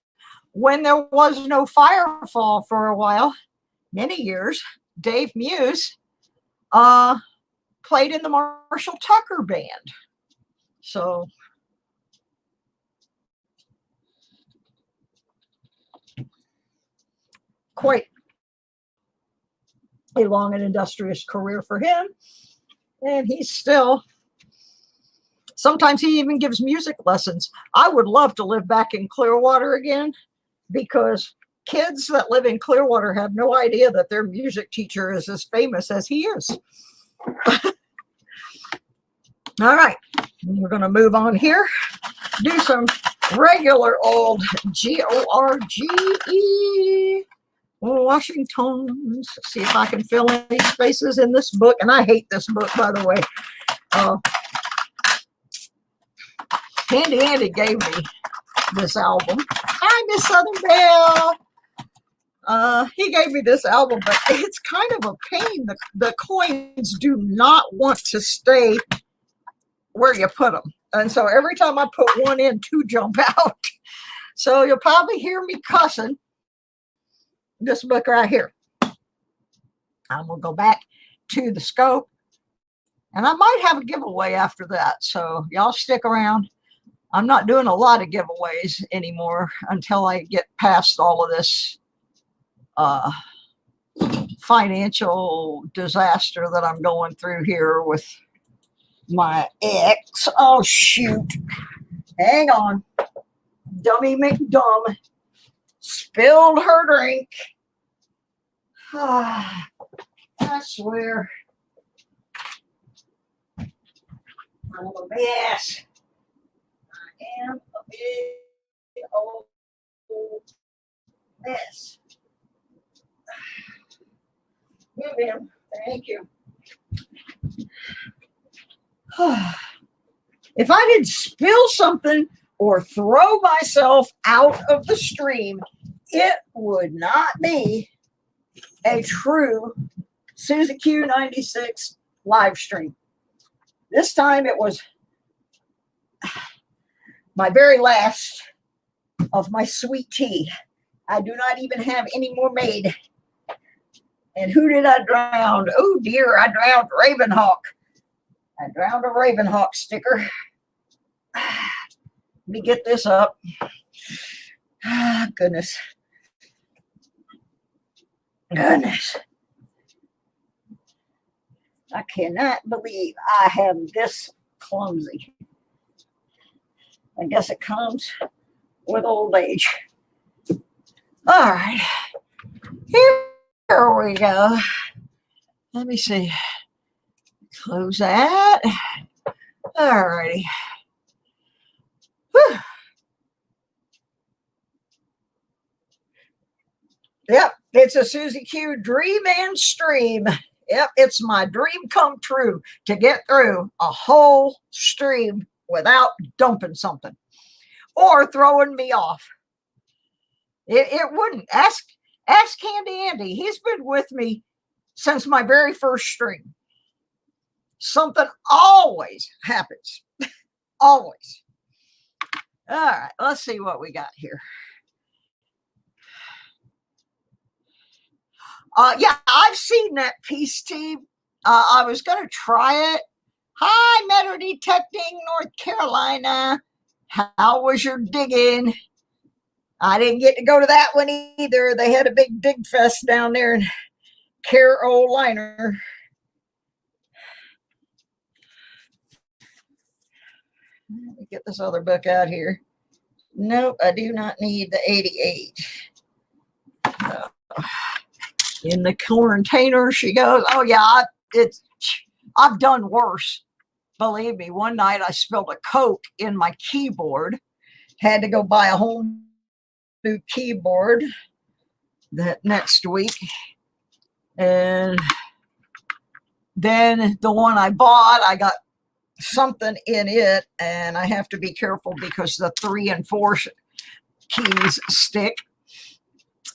When there was no Firefall for a while, many years, Dave Muse played in the Marshall Tucker Band. So quite a long and industrious career for him. And he's still, sometimes he even gives music lessons. I would love to live back in Clearwater again, because kids that live in Clearwater have no idea that their music teacher is as famous as he is. All right, we're going to move on here. Do some regular old Gorge Washingtons. See if I can fill any spaces in this book. And I hate this book, by the way. Handy Andy gave me this album. Hi, Miss Southern Belle. He gave me this album, but it's kind of a pain. The coins do not want to stay where you put them. And so every time I put one in, two jump out. So you'll probably hear me cussing. This book right here. I'm going to go back to the scope. And I might have a giveaway after that. So y'all stick around. I'm not doing a lot of giveaways anymore until I get past all of this financial disaster that I'm going through here with my ex. Oh, shoot. Hang on. Dummy McDum spilled her drink. I swear. I'm a mess. I am a big old mess. Move him. Thank you. If I didn't spill something or throw myself out of the stream, it would not be a true Susie Q96 live stream. This time it was my very last of my sweet tea. I do not even have any more made. And who did I drown? Oh dear, I drowned Ravenhawk. I drowned a Ravenhawk sticker. Let me get this up. Goodness. Goodness. I cannot believe I am this clumsy. I guess it comes with old age. All right. Here we go. Let me see. Close that. All righty. Whew. Yep, it's a Susie Q dream and stream. Yep, it's my dream come true to get through a whole stream without dumping something or throwing me off. It wouldn't. Ask Candy Andy. He's been with me since my very first stream. Something always happens. Always. All right, let's see what we got here. Yeah, I've seen that peace team. I was going to try it. Hi, Metal Detecting, North Carolina. How was your digging? I didn't get to go to that one either. They had a big dig fest down there in Carolina. Let me get this other book out here. Nope, I do not need the 88. In the container she goes. Oh yeah, I've done worse. Believe me, one night I spilled a Coke in my keyboard. Had to go buy a whole new keyboard that next week. And then the one I bought, I got something in it, and I have to be careful because the 3 and 4 keys stick,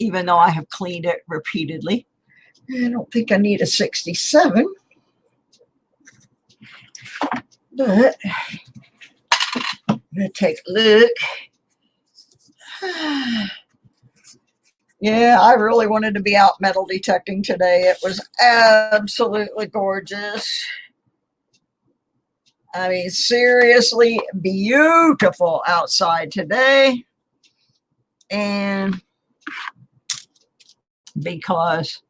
even though I have cleaned it repeatedly. I don't think I need a 67, but I'm going to take a look. Yeah, I really wanted to be out metal detecting today. It was absolutely gorgeous. I mean, seriously beautiful outside today. And because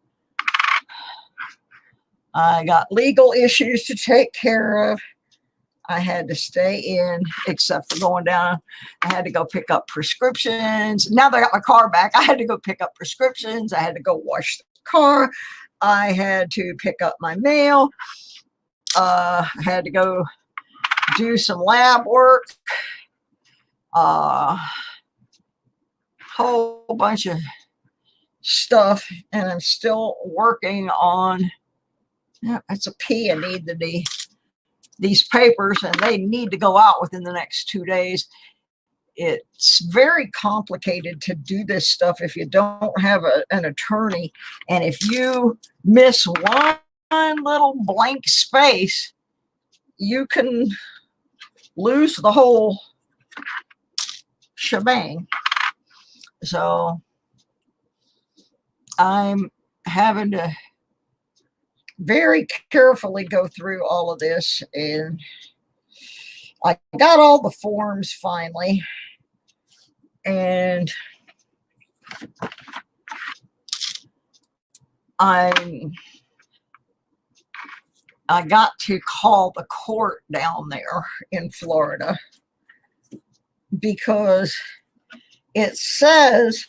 I got legal issues to take care of, I had to stay in, except for going down. I had to go pick up prescriptions. Now that I got my car back, I had to go pick up prescriptions. I had to go wash the car. I had to pick up my mail. I had to go do some lab work. Whole bunch of stuff, and I'm still working on. Yeah, it's a P. I need these papers, and they need to go out within the next 2 days. It's very complicated to do this stuff if you don't have an attorney, and if you miss one little blank space, you can lose the whole shebang. So I'm having to very carefully go through all of this, and I got all the forms finally, and I got to call the court down there in Florida because it says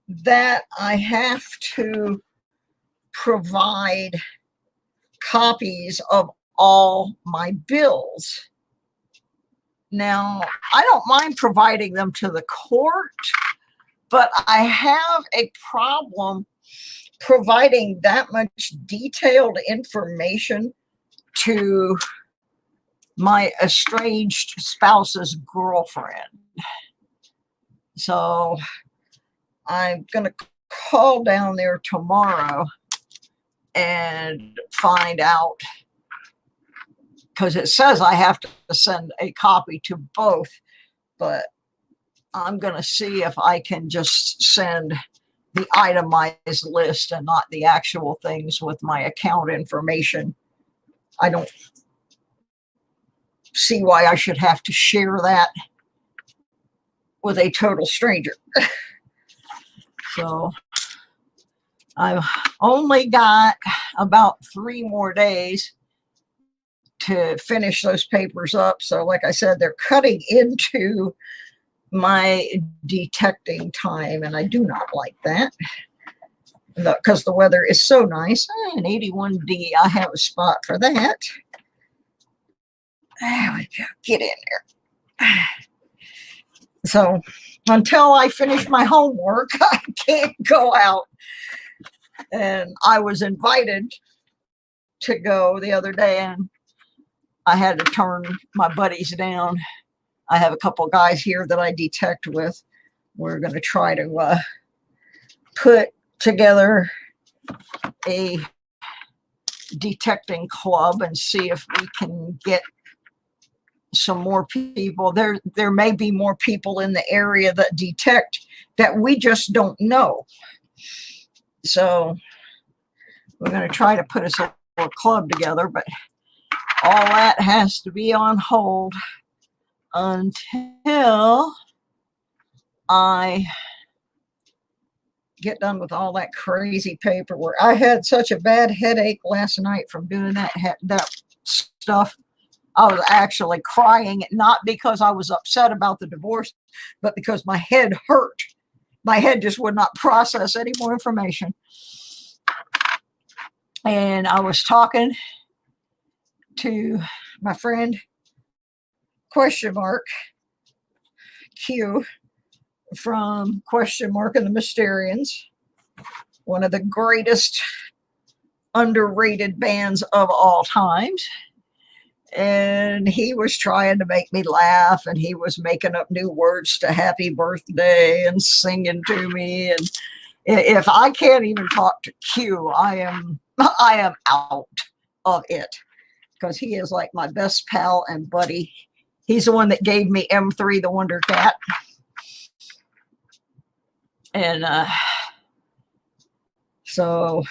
that I have to provide copies of all my bills. Now, I don't mind providing them to the court, but I have a problem providing that much detailed information to my estranged spouse's girlfriend. So I'm going to call down there tomorrow and find out, because it says I have to send a copy to both, but I'm going to see if I can just send the itemized list and not the actual things with my account information. I don't see why I should have to share that with a total stranger. So I've only got about 3 more days to finish those papers up. So like I said, they're cutting into my detecting time, and I do not like that because the weather is so nice. And 81D, I have a spot for that. There we go. Get in there. So until I finish my homework, I can't go out. And I was invited to go the other day, and I had to turn my buddies down. I have a couple of guys here that I detect with. We're going to try to put together a detecting club and see if we can get some more people. There may be more people in the area that detect that we just don't know. So we're going to try to put a little club together, but all that has to be on hold until I get done with all that crazy paperwork. I had such a bad headache last night from doing that stuff. I was actually crying, not because I was upset about the divorce, but because my head hurt. My head just would not process any more information. And I was talking to my friend, question mark, Q, from question mark and the Mysterians, one of the greatest underrated bands of all times. And he was trying to make me laugh, and he was making up new words to happy birthday and singing to me. And if I can't even talk to Q, I am out of it, because he is like my best pal and buddy. He's the one that gave me M3, the Wonder Cat. And so,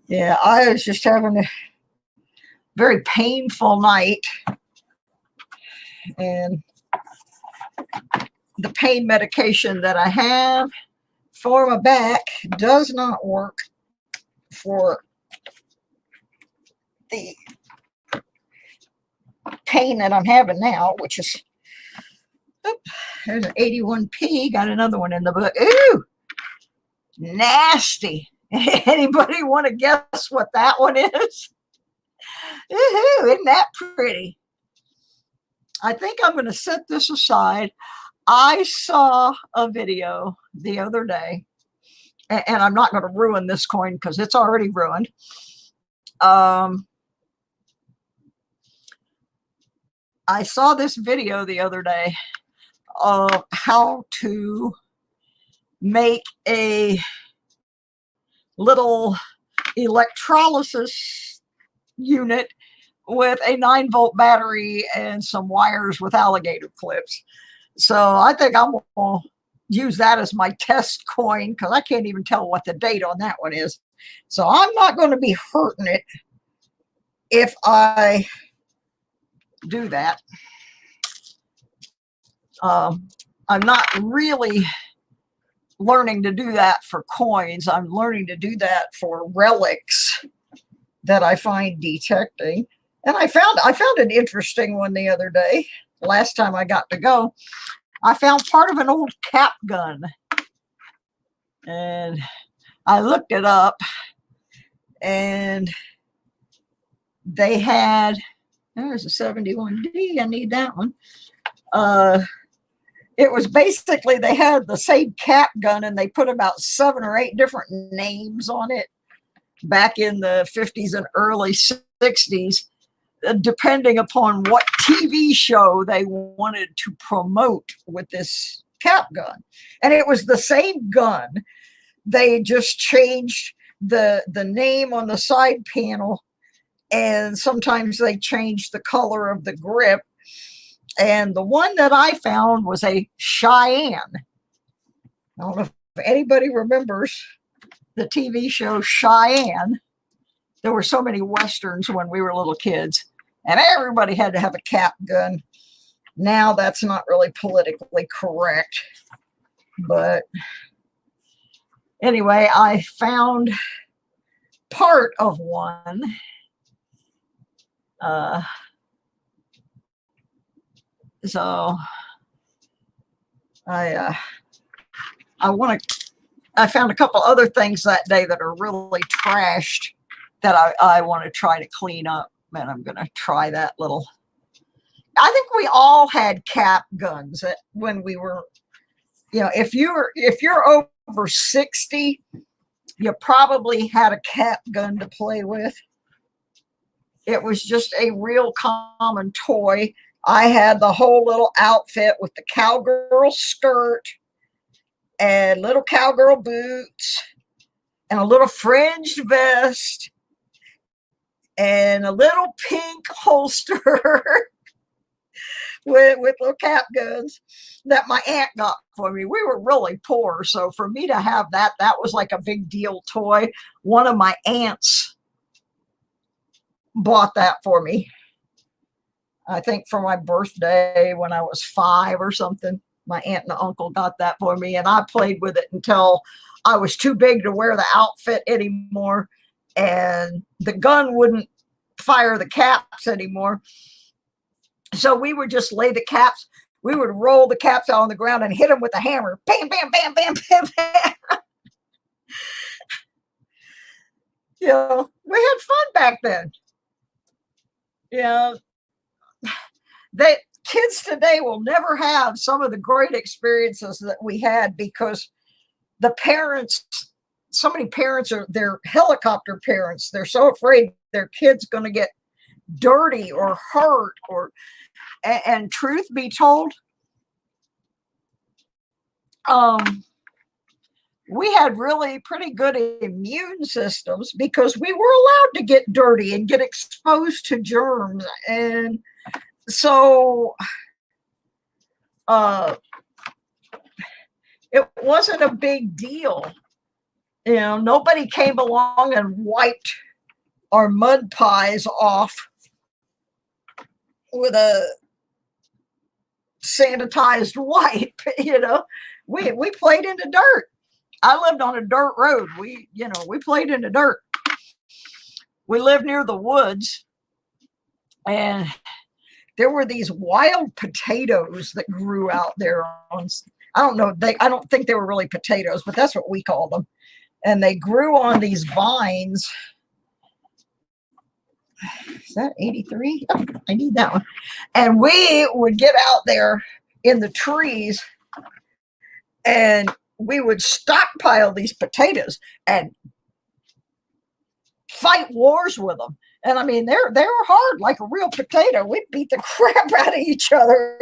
yeah, I was just having a very painful night. And the pain medication that I have for my back does not work for the pain that I'm having now, which is, there's an 81P, got another one in the book. Ooh, nasty. Anybody want to guess what that one is? Ooh, isn't that pretty? I think I'm going to set this aside. I saw a video the other day, and I'm not going to ruin this coin because it's already ruined. I saw this video the other day of how to make a little electrolysis unit with a 9-volt battery and some wires with alligator clips. So I think I'm going to use that as my test coin, because I can't even tell what the date on that one is. So I'm not going to be hurting it if I do that. I'm not really learning to do that for coins. I'm learning to do that for relics that I find detecting. And I found an interesting one the other day. Last time I got to go, I found part of an old cap gun. And I looked it up, and they had, there's a 71D, I need that one. It was basically, they had the same cap gun, and they put about 7 or 8 different names on it back in the 50s and early 60s, depending upon what TV show they wanted to promote with this cap gun. And it was the same gun. They just changed the name on the side panel, and sometimes they changed the color of the grip. And the one that I found was a Cheyenne. I don't know if anybody remembers the TV show Cheyenne. There were so many Westerns when we were little kids, and everybody had to have a cap gun. Now that's not really politically correct. But anyway, I found part of one. So I found a couple other things that day that are really trashed that I want to try to clean up, and I'm going to try that little. I think we all had cap guns when we were, if you're over 60, you probably had a cap gun to play with. It was just a real common toy. I had the whole little outfit with the cowgirl skirt and little cowgirl boots and a little fringed vest and a little pink holster with little cap guns that my aunt got for me. We were really poor, so for me to have that was like a big deal toy. One of my aunts bought that for me. I think for my birthday when I was 5 or something. My aunt and uncle got that for me, and I played with it until I was too big to wear the outfit anymore, and the gun wouldn't fire the caps anymore. So we would just lay the caps. We would roll the caps out on the ground and hit them with a hammer. Bam, bam, bam, bam, bam, bam. We had fun back then. Kids today will never have some of the great experiences that we had because the parents, so many parents they're helicopter parents. They're so afraid their kid's going to get dirty or hurt and truth be told, we had really pretty good immune systems because we were allowed to get dirty and get exposed to germs. And so it wasn't a big deal. Nobody came along and wiped our mud pies off with a sanitized wipe. We played in the dirt. I lived on a dirt road. We played in the dirt. We lived near the woods, and there were these wild potatoes that grew out there on, I don't think they were really potatoes, but that's what we called them. And they grew on these vines. Is that 83? Oh, I need that one. And we would get out there in the trees and we would stockpile these potatoes and fight wars with them. And I mean, they were hard like a real potato. We'd beat the crap out of each other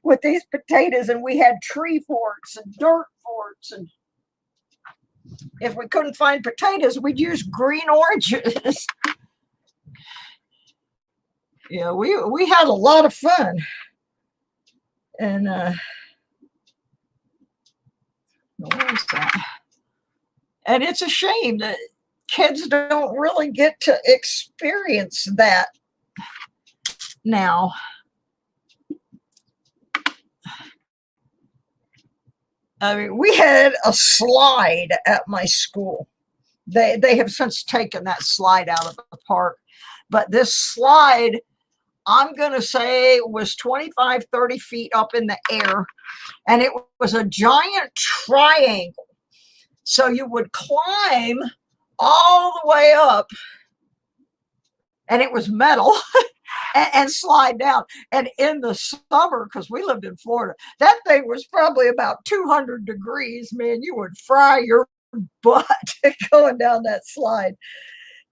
with these potatoes. And we had tree forks and dirt forks. And if we couldn't find potatoes, we'd use green oranges. We had a lot of fun. And what was that? And it's a shame that kids don't really get to experience that Now, I mean, we had a slide at my school. They have since taken that slide out of the park. But this slide, I'm going to say, was 25, 30 feet up in the air. And it was a giant triangle. So you would climb all the way up, and it was metal, and slide down. And in the summer, because we lived in Florida, that thing was probably about 200 degrees. Man, you would fry your butt going down that slide.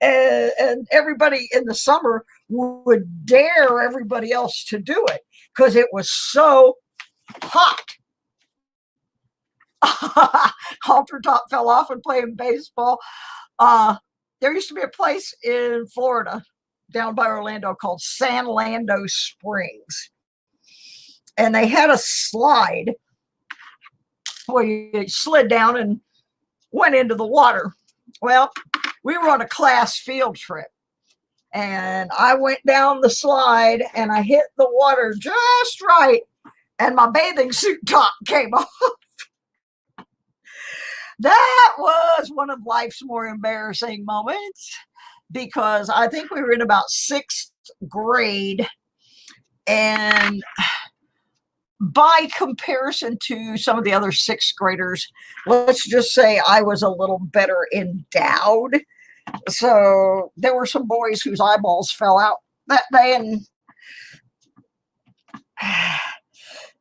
And everybody in the summer would dare everybody else to do it because it was so hot. Halter top fell off and playing baseball. There used to be a place in Florida down by Orlando called San Lando Springs. And they had a slide where you slid down and went into the water. Well, we were on a class field trip. And I went down the slide and I hit the water just right. And my bathing suit top came off. That was one of life's more embarrassing moments because I think we were in about 6th grade. And by comparison to some of the other 6th graders, let's just say I was a little better endowed. So there were some boys whose eyeballs fell out that day, and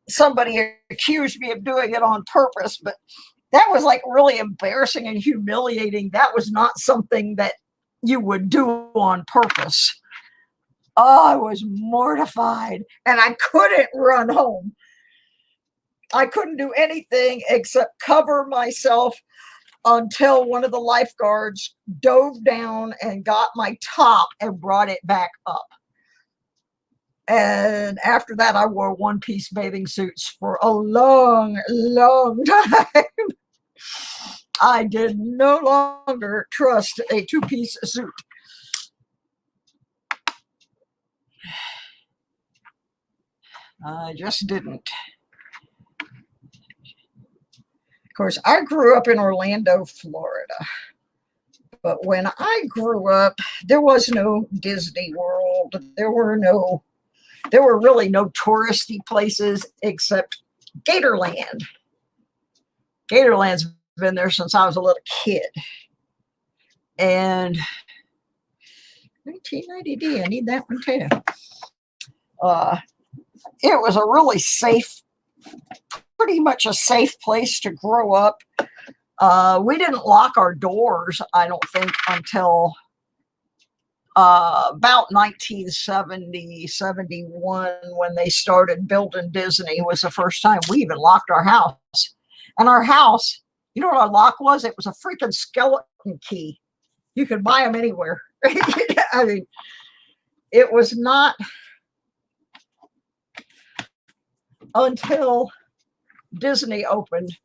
somebody accused me of doing it on purpose, but that was like really embarrassing and humiliating. That was not something that you would do on purpose. Oh, I was mortified, and I couldn't run home. I couldn't do anything except cover myself until one of the lifeguards dove down and got my top and brought it back up. And after that, I wore one-piece bathing suits for a long, long time. I did no longer trust a two-piece suit. I just didn't. Of course, I grew up in Orlando, Florida. But when I grew up, there was no Disney World. There were really no touristy places except Gatorland. Gatorland's been there since I was a little kid. And 1990D, I need that one too. It was a really safe, pretty much a safe place to grow up. We didn't lock our doors, I don't think, until about 1970, 71, when they started building Disney, was the first time we even locked our house. And our house, you know what our lock was? It was a freaking skeleton key. You could buy them anywhere. I mean, it was not until Disney opened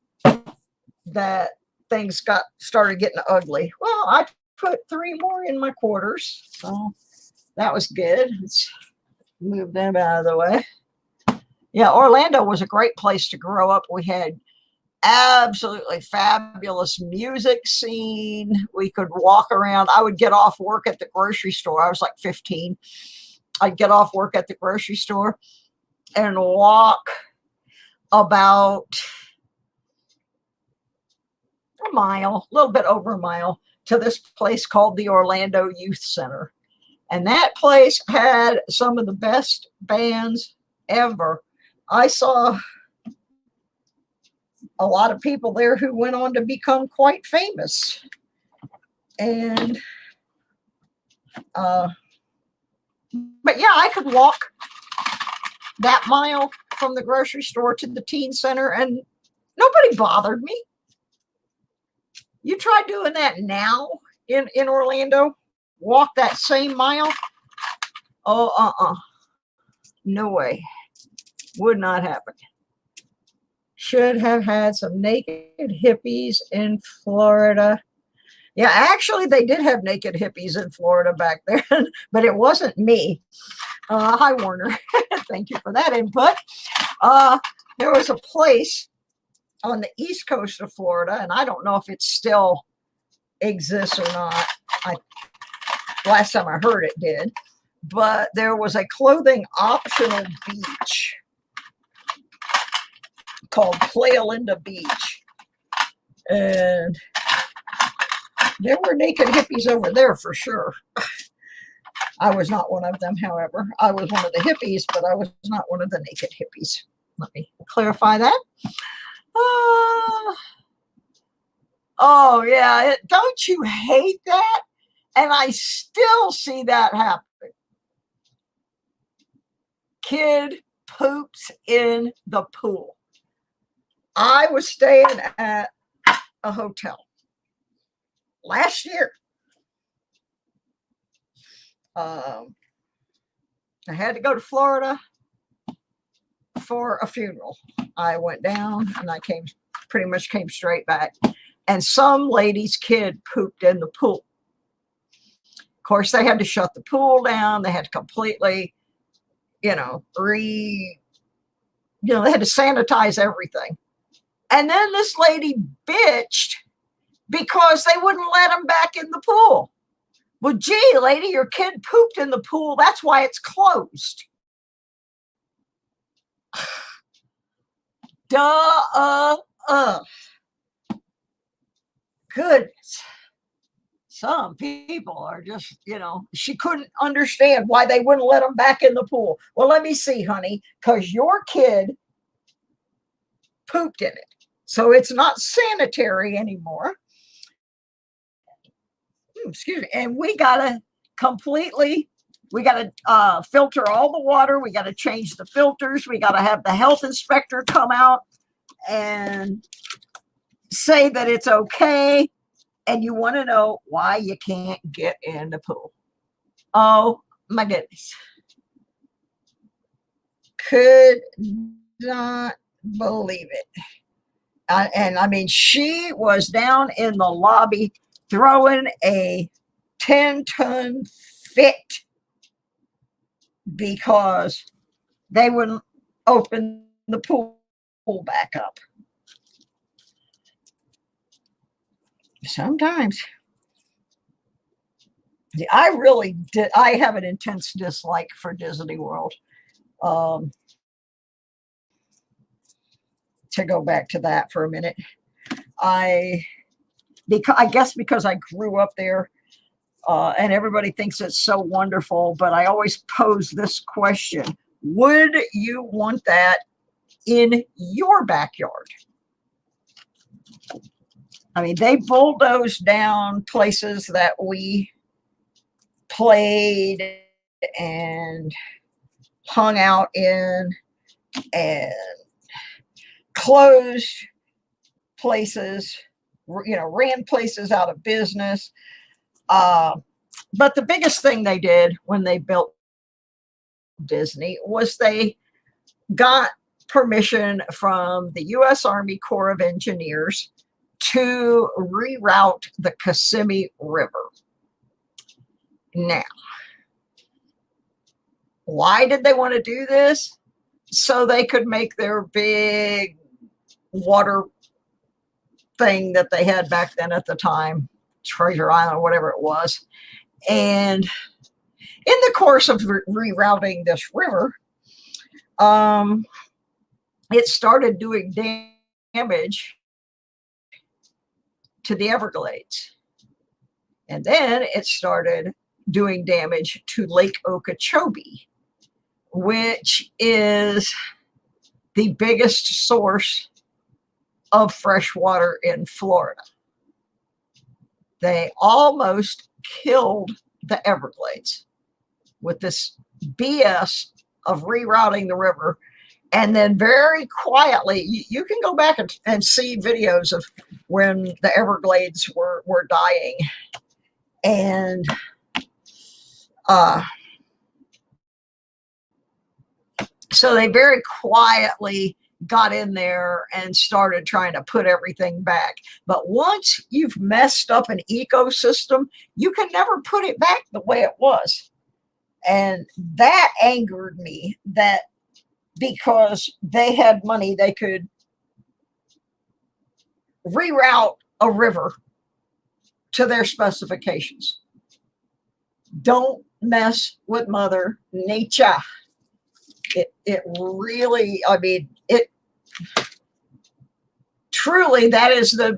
that things started getting ugly. Well, I put 3 more in my quarters, so that was good. Let's move them out of the way. Yeah, Orlando was a great place to grow up. We had absolutely fabulous music scene. We could walk around. I would get off work at the grocery store. I was like 15. I'd get off work at the grocery store and walk about a mile, a little bit over a mile, to this place called the Orlando Youth Center. And that place had some of the best bands ever. I saw a lot of people there who went on to become quite famous. And, but yeah, I could walk that mile from the grocery store to the teen center and nobody bothered me. You try doing that now in Orlando, walk that same mile. Oh, no way. Would not happen. Should have had some naked hippies in Florida. Yeah, actually, they did have naked hippies in Florida back then, but it wasn't me. Hi, Warner. Thank you for that input. There was a place on the east coast of Florida, and I don't know if it still exists or not. Last time I heard it did, but there was a clothing optional beach called Playa Linda Beach, and there were naked hippies over there for sure. I was not one of them, however. I was one of the hippies, but I was not one of the naked hippies. Let me clarify that. Oh, yeah. Don't you hate that? And I still see that happen. Kid poops in the pool. I was staying at a hotel last year. I had to go to Florida for a funeral. I went down and I pretty much came straight back. And some lady's kid pooped in the pool. Of course, they had to shut the pool down. They had to completely, they had to sanitize everything. And then this lady bitched because they wouldn't let them back in the pool. Well, gee, lady, your kid pooped in the pool. That's why it's closed. Goodness. Some people are just, she couldn't understand why they wouldn't let them back in the pool. Well, let me see, honey, because your kid pooped in it. So it's not sanitary anymore. Excuse me. And we got to filter all the water. We got to change the filters. We got to have the health inspector come out and say that it's okay. And you want to know why you can't get in the pool. Oh, my goodness. Could not believe it. And I mean, she was down in the lobby throwing a 10-ton fit because they wouldn't open the pool back up. Sometimes. I have an intense dislike for Disney World. To go back to that for a minute, I guess because I grew up there, and everybody thinks it's so wonderful, but I always pose this question: would you want that in your backyard? I mean, they bulldozed down places that we played and hung out in, and closed places, ran places out of business. But the biggest thing they did when they built Disney was they got permission from the U.S. Army Corps of Engineers to reroute the Kissimmee River. Now, why did they want to do this? So they could make their big water thing that they had back then at the time, Treasure Island, whatever it was. And in the course of rerouting this river, it started doing damage to the Everglades. And then it started doing damage to Lake Okeechobee, which is the biggest source of fresh water in Florida. They almost killed the Everglades with this BS of rerouting the river. And then very quietly, you can go back and see videos of when the Everglades were dying. And so they very quietly got in there and started trying to put everything back. But once you've messed up an ecosystem, you can never put it back the way it was. And that angered me, that because they had money, they could reroute a river to their specifications. Don't mess with Mother Nature. It really, I mean, it truly, that is the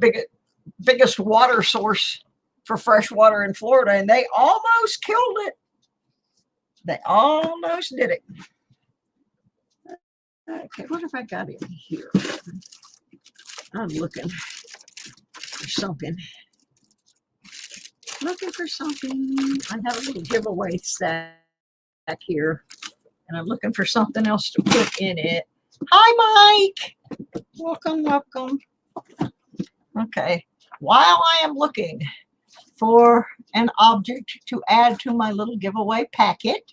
biggest water source for fresh water in Florida, and they almost killed it. They almost did it. Okay, what have I got in here? I'm looking for something. Looking for something. I have a little giveaway stack here, and I'm looking for something else to put in it. Hi, Mike. Welcome, welcome. Okay. While I am looking for an object to add to my little giveaway packet,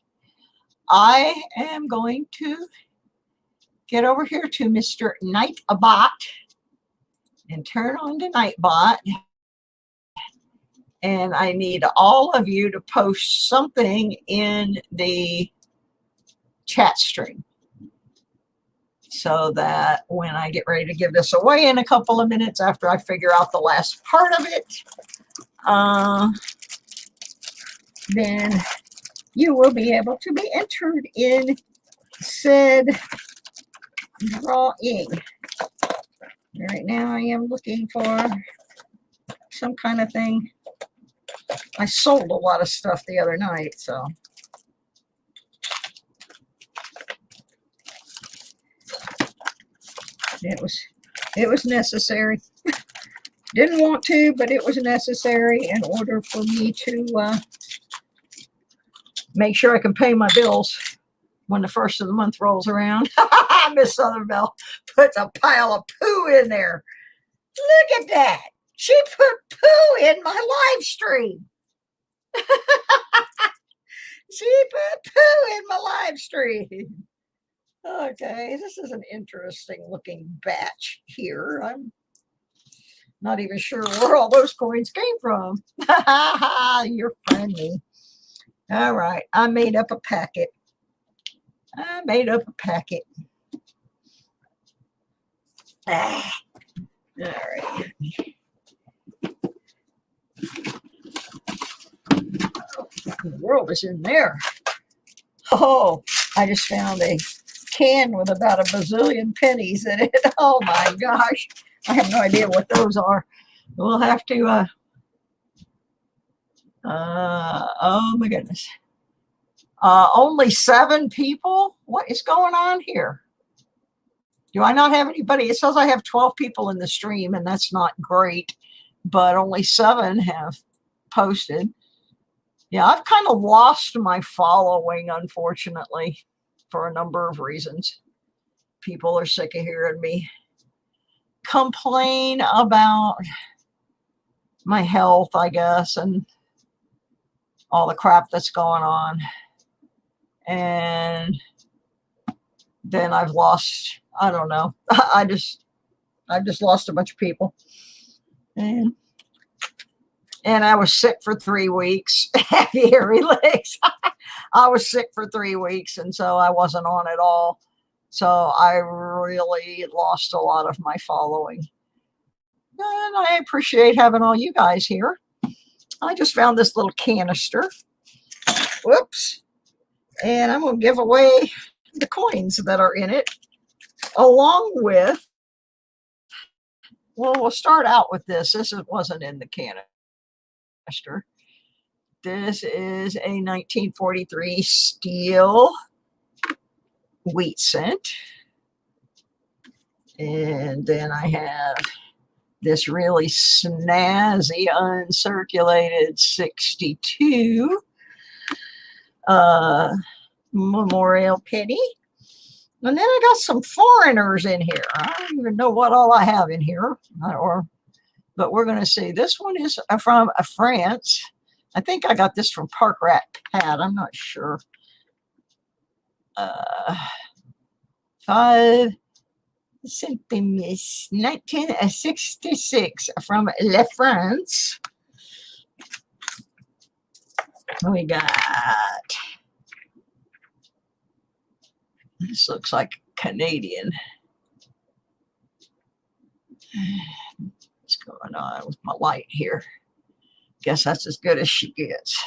I am going to get over here to Mr. Nightbot and turn on the Nightbot. And I need all of you to post something in the chat stream so that when I get ready to give this away in a couple of minutes after I figure out the last part of it, then you will be able to be entered in said drawing. Right now I am looking for some kind of thing. I sold a lot of stuff the other night, so it was necessary. Didn't want to, but it was necessary in order for me to make sure I can pay my bills when the first of the month rolls around. Miss Southern Belle puts a pile of poo in there. Look at that. She put poo in my live stream. She put poo in my live stream. Okay, this is an interesting looking batch here. I'm not even sure where all those coins came from. You're funny. All right, I made up a packet. All right. What in the world is in there? Oh, I just found a can with about a bazillion pennies in it. Oh my gosh. I have no idea what those are. We'll have to, oh my goodness. Only 7 people? What is going on here? Do I not have anybody? It says I have 12 people in the stream, and that's not great, but only 7 have posted. Yeah, I've kind of lost my following, unfortunately, for a number of reasons. People are sick of hearing me complain about my health, I guess, and all the crap that's going on. And then I've lost, I don't know. I've just lost a bunch of people. And I was sick for 3 weeks. Happy hairy legs. I was sick for 3 weeks, and so I wasn't on at all. So I really lost a lot of my following. And I appreciate having all you guys here. I just found this little canister. Whoops. And I'm going to give away the coins that are in it, along with, well, we'll start out with this. This wasn't in the canister. This is a 1943 steel wheat cent. And then I have this really snazzy uncirculated 62 memorial penny. And then I got some foreigners in here. I don't even know what all I have in here, but we're going to see. This one is from France. I think I got this from Park Rat Pat. I'm not sure. 5 centimeters, 1966 from La France. We got This looks like Canadian. What's going on with my light here? Guess that's as good as she gets.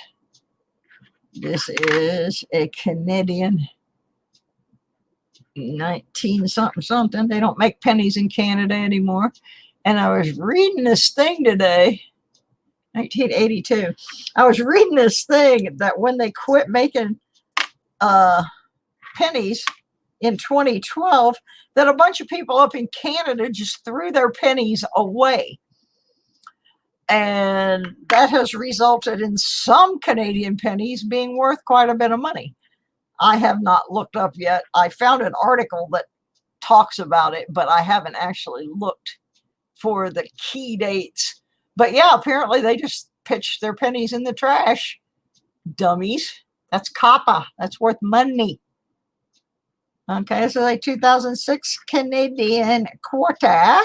This is a Canadian 19 something something. They don't make pennies in Canada anymore. And I was reading this thing today, 1982. I was reading this thing that when they quit making pennies in 2012, that a bunch of people up in Canada just threw their pennies away. And that has resulted in some Canadian pennies being worth quite a bit of money. I have not looked up yet. I found an article that talks about it, but I haven't actually looked for the key dates. But yeah, apparently they just pitched their pennies in the trash. Dummies. That's copper. That's worth money. Okay, so like 2006 Canadian quarter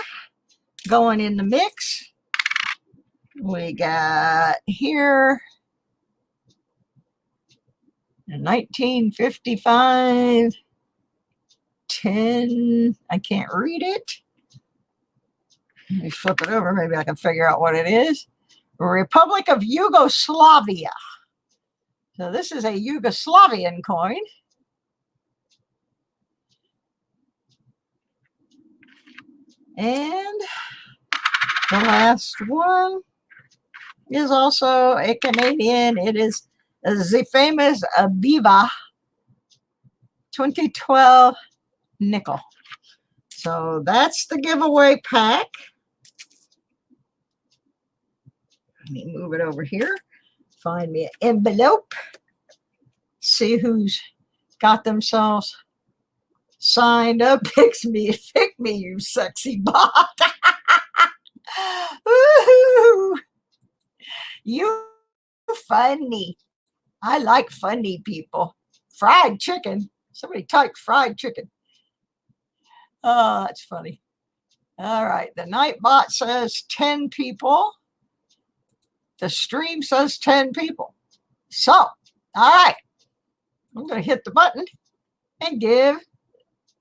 going in the mix. We got here in 1955, 10, I can't read it. Let me flip it over, maybe I can figure out what it is. Republic of Yugoslavia. So this is a Yugoslavian coin. And the last one is also a Canadian. It is the famous Abiva 2012 nickel. So that's the giveaway pack. Let me move it over here. Find me an envelope. See who's got themselves signed up. Pick me, you sexy bot. Woo-hoo. You funny. I like funny people. Fried chicken. Somebody typed fried chicken. Oh, that's funny. All right. The Nightbot says 10 people. The stream says 10 people. So, all right. I'm going to hit the button and give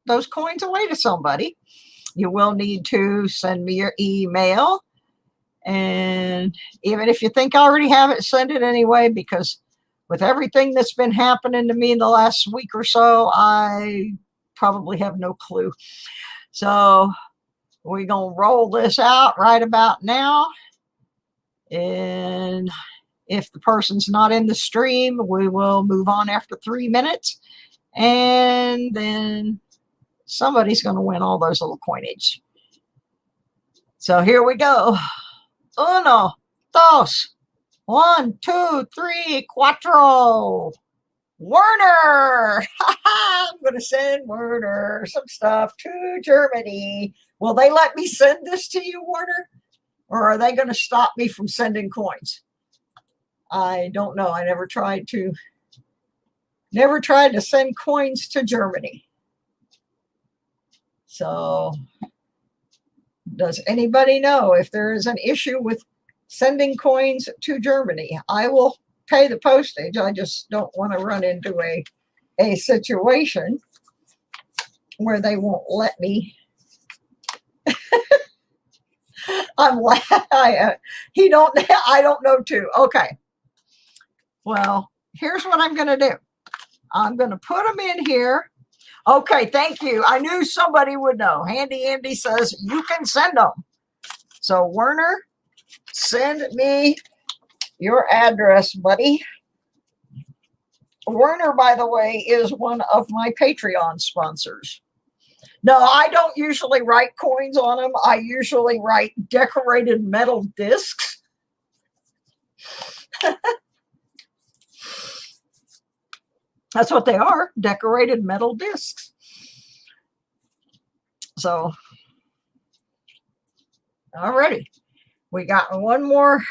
those coins away to somebody. You will need to send me your email. And even if you think I already have it, send it anyway, because with everything that's been happening to me in the last week or so, I probably have no clue. So we're going to roll this out right about now. And if the person's not in the stream, we will move on after 3 minutes. And then somebody's going to win all those little coinage. So here we go. Uno, dos, 1, 2, 3, cuatro. Werner. I'm going to send Werner some stuff to Germany. Will they let me send this to you, Werner? Or are they going to stop me from sending coins? I don't know. I never tried to send coins to Germany. So does anybody know if there is an issue with sending coins to Germany? I will pay the postage. I just don't want to run into a situation where they won't let me. I don't know too. Okay. Well, here's what I'm going to do. I'm going to put them in here. Okay, thank you. I knew somebody would know. Handy Andy says you can send them. So Werner, send me your address, buddy. Werner, by the way, is one of my Patreon sponsors. No, I don't usually write coins on them. I usually write decorated metal discs. That's what they are, decorated metal discs. So, alrighty. We got one more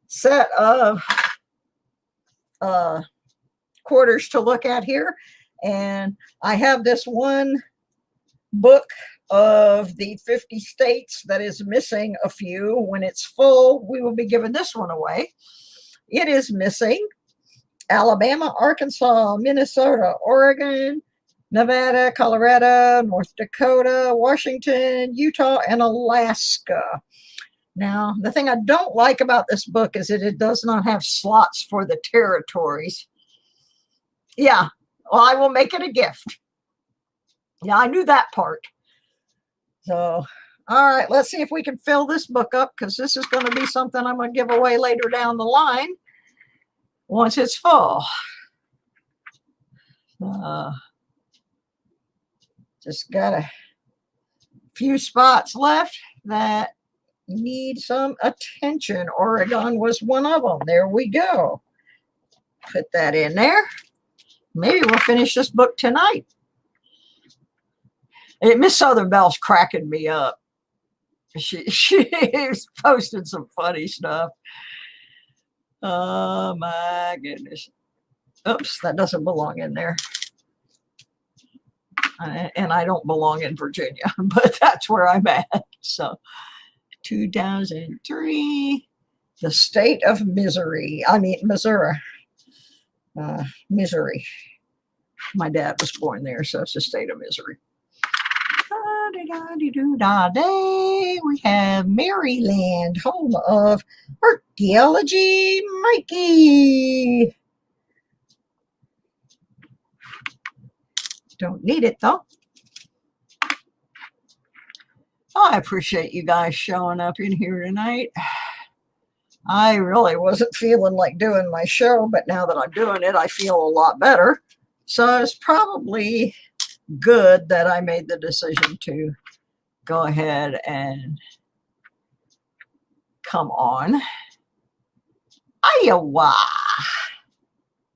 set of quarters to look at here. And I have this one book of the 50 states that is missing a few. When it's full, we will be giving this one away. It is missing Alabama, Arkansas, Minnesota, Oregon, Nevada, Colorado, North Dakota, Washington, Utah, and Alaska. Now, the thing I don't like about this book is that it does not have slots for the territories. Yeah, well, I will make it a gift. Yeah, I knew that part. So, all right, let's see if we can fill this book up, because this is going to be something I'm going to give away later down the line once it's full. Just got a few spots left that need some attention. Oregon was one of them. There we go. Put that in there. Maybe we'll finish this book tonight. Miss Southern Bell's cracking me up. She's posting some funny stuff. Oh my goodness. Oops, that doesn't belong in there. And I don't belong in Virginia, but that's where I'm at. So 2003, the state of misery. I mean, Missouri. Misery. My dad was born there, so it's a state of misery. We have Maryland, home of archaeology, Mikey. Don't need it though. I appreciate you guys showing up in here tonight. I really wasn't feeling like doing my show, but now that I'm doing it, I feel a lot better. So it's probably good that I made the decision to go ahead and come on. Iowa.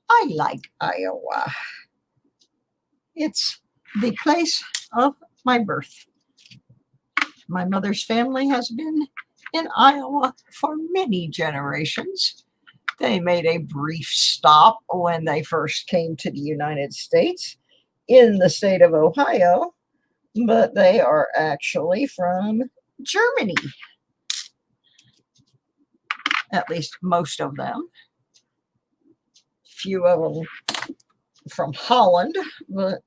I like Iowa. It's the place of my birth. My mother's family has been in Iowa for many generations. They made a brief stop when they first came to the United States in the state of Ohio, but they are actually from Germany. At least most of them. Few of them from Holland, but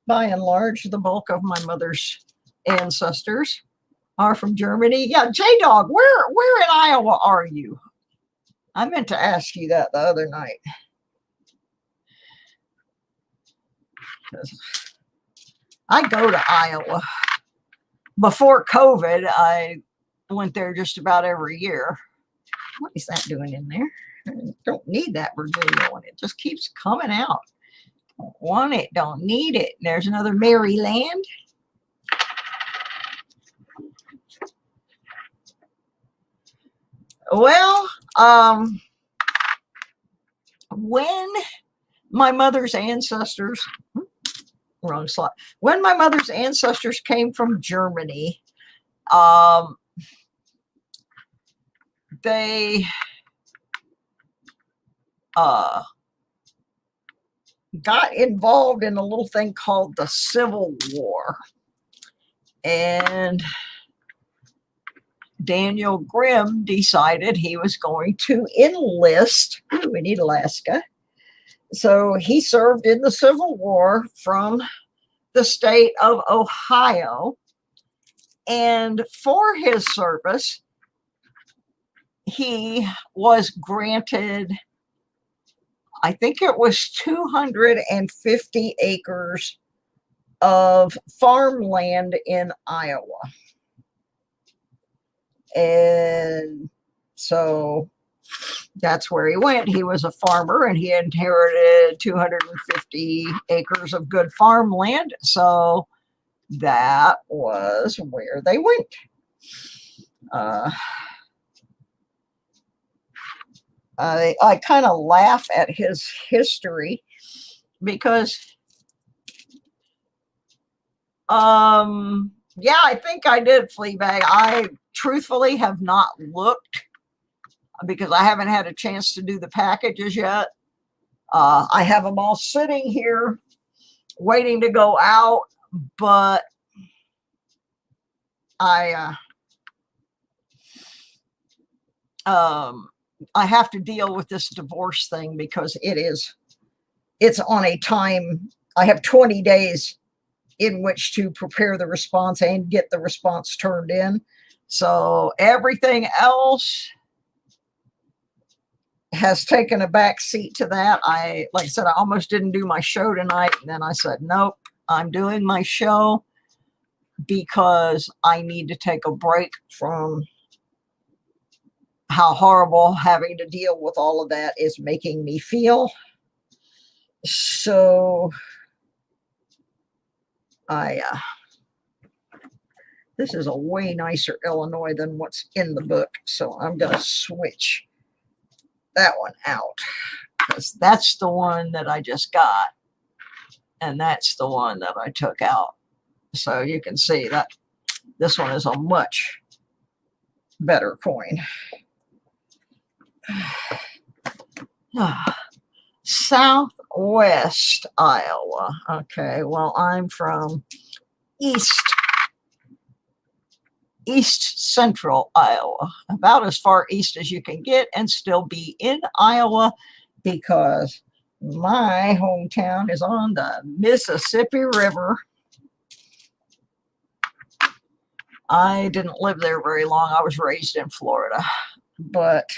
by and large, the bulk of my mother's ancestors are from Germany. Yeah, J-Dog, where in Iowa are you? I meant to ask you that the other night. I go to Iowa. Before COVID, I went there just about every year. What is that doing in there? I don't need that Virginia one. It just keeps coming out. Don't want it, don't need it. There's another Maryland. Well, when my mother's ancestors, wrong slot, when my mother's ancestors came from Germany, they got involved in a little thing called the Civil War. And Daniel Grimm decided he was going to enlist. Ooh, we need Alaska. So he served in the Civil War from the state of Ohio. And for his service, he was granted, I think it was 250 acres of farmland in Iowa. And so that's where he went. He was a farmer and he inherited 250 acres of good farmland. So that was where they went. I kind of laugh at his history because, yeah, I think I did Fleabag. I truthfully have not looked because I haven't had a chance to do the packages yet. I have them all sitting here waiting to go out, but I have to deal with this divorce thing because it's on a time I have 20 days in which to prepare the response and get the response turned in. So everything else has taken a back seat to that. Like I said, I almost didn't do my show tonight. And then I said, nope, I'm doing my show because I need to take a break from how horrible having to deal with all of that is making me feel. So this is a way nicer Illinois than what's in the book. So I'm going to switch that one out because that's the one that I just got. And that's the one that I took out. So you can see that this one is a much better coin. Southwest Iowa. Okay, well, I'm from east central Iowa, about as far east as you can get and still be in Iowa, because my hometown is on the Mississippi River. I didn't live there very long. I was raised in Florida, but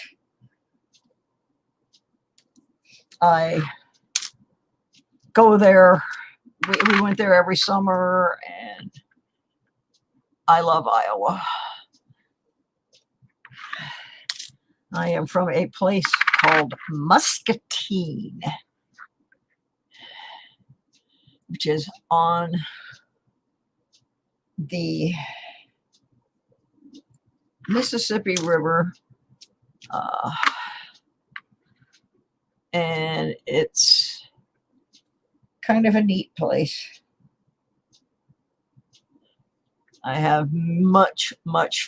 I go there. We went there every summer, and I love Iowa. I am from a place called Muscatine, which is on the Mississippi River, and it's kind of a neat place. I have much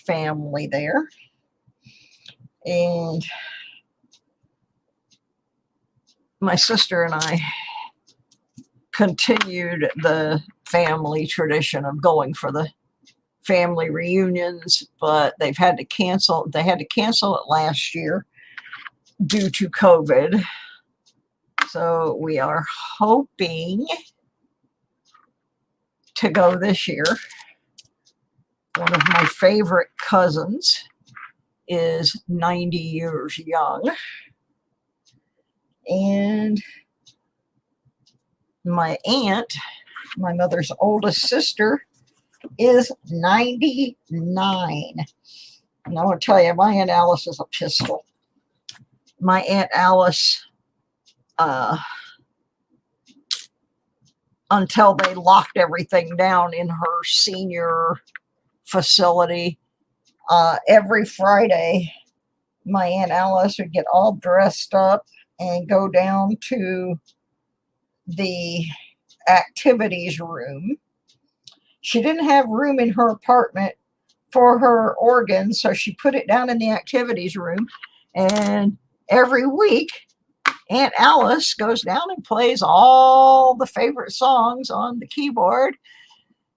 family there, and my sister and I continued the family tradition of going for the family reunions, but they've had to cancel. They had to cancel it last year due to COVID. So we are hoping to go this year. One of my favorite cousins is 90 years young. And my aunt, my mother's oldest sister, is 99. And I want to tell you, my Aunt Alice is a pistol. My Aunt Alice, until they locked everything down in her senior facility, every Friday, my Aunt Alice would get all dressed up and go down to the activities room. She didn't have room in her apartment for her organ, so she put it down in the activities room. And every week, Aunt Alice goes down and plays all the favorite songs on the keyboard.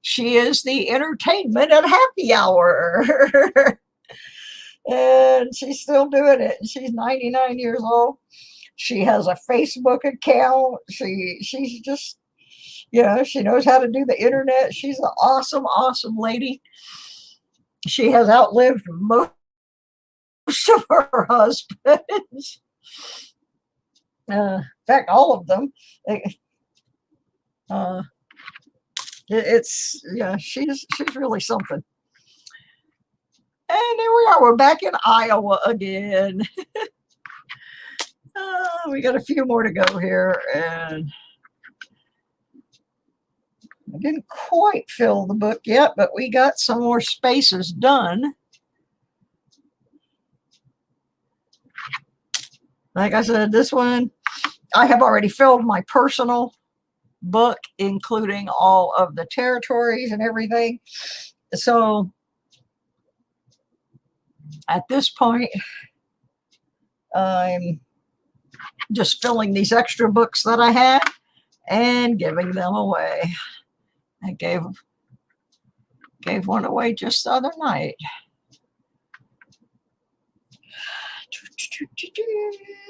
She is the entertainment at happy hour. And she's still doing it. She's 99 years old. She has a Facebook account. She's just, she knows how to do the internet. She's an awesome lady. She has outlived most of her husbands. In fact, all of them. She's really something. And there we are. We're back in Iowa again. We got a few more to go here, and I didn't quite fill the book yet, but we got some more spaces done. Like I said, this one, I have already filled my personal book, including all of the territories and everything. So at this point, I'm just filling these extra books that I had and giving them away. I gave one away just the other night.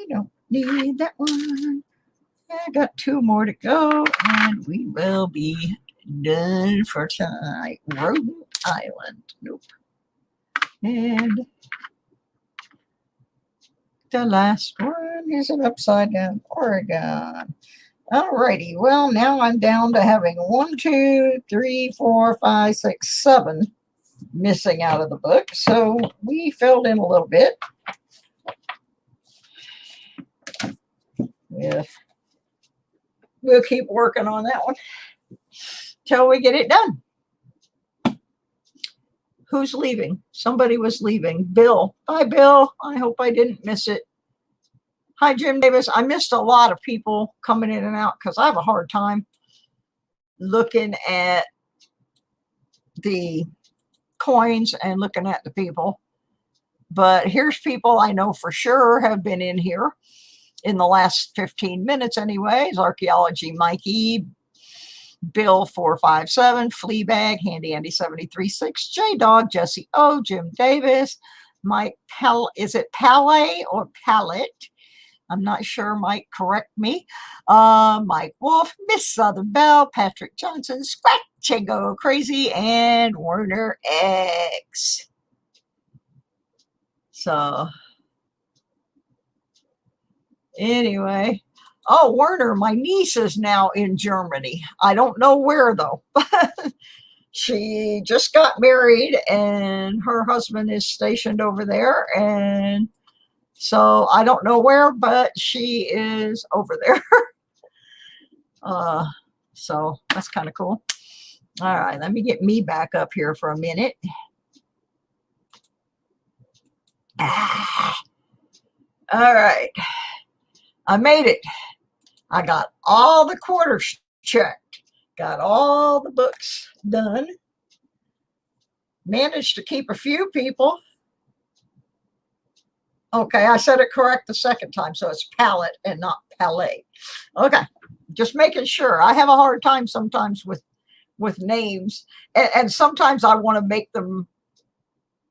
Don't need that one. I got 2 more to go, and we will be done for tonight. Rhode Island. Nope. And the last one is an upside down Oregon. Alrighty, well, now I'm down to having 1, 2, 3, 4, 5, 6, 7 missing out of the book. So we filled in a little bit. Yeah. We'll keep working on that one till we get it done. Who's leaving? Somebody was leaving. Bill. Bye, Bill. I hope I didn't miss it. Hi, Jim Davis. I missed a lot of people coming in and out because I have a hard time looking at the coins and looking at the people. But here's people I know for sure have been in here in the last 15 minutes anyways. Archaeology Mikey, Bill 457, Fleabag, Handy Andy 736, J Dog, Jesse O, Jim Davis, Mike is it Palais or Palette? I'm not sure. Mike, correct me. Mike Wolf, Miss Southern Belle, Patrick Johnson, Scratch and Go Crazy, and Werner X. So anyway, oh, Werner, my niece is now in Germany. I don't know where though. She just got married and her husband is stationed over there, and so I don't know where, but she is over there. So that's kind of cool. All right, let me get me back up here for a minute. All right, I made it. I got all the quarters checked, got all the books done, managed to keep a few people. Okay, I said it correct the second time, so it's palette and not palais. Okay, just making sure. I have a hard time sometimes with names, and sometimes I want to make them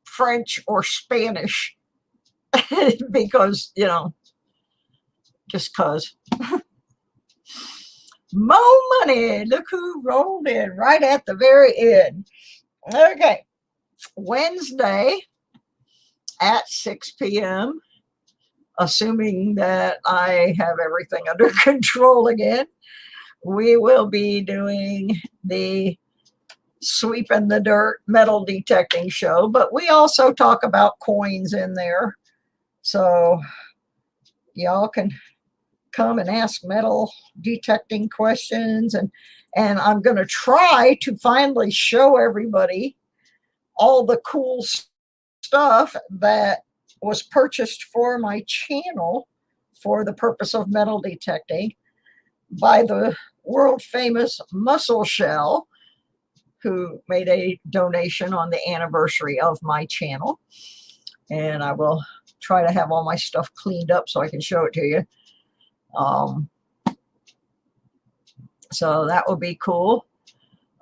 French or Spanish because, you know, just because. Mo money. Look who rolled in right at the very end. Okay, Wednesday at 6 p.m., assuming that I have everything under control again, we will be doing the Sweep in the Dirt metal detecting show, but we also talk about coins in there. So y'all can come and ask metal detecting questions, and I'm going to try to finally show everybody all the cool stuff that was purchased for my channel for the purpose of metal detecting by the world famous Muscle Shell, who made a donation on the anniversary of my channel. And I will try to have all my stuff cleaned up so I can show it to you. So that will be cool.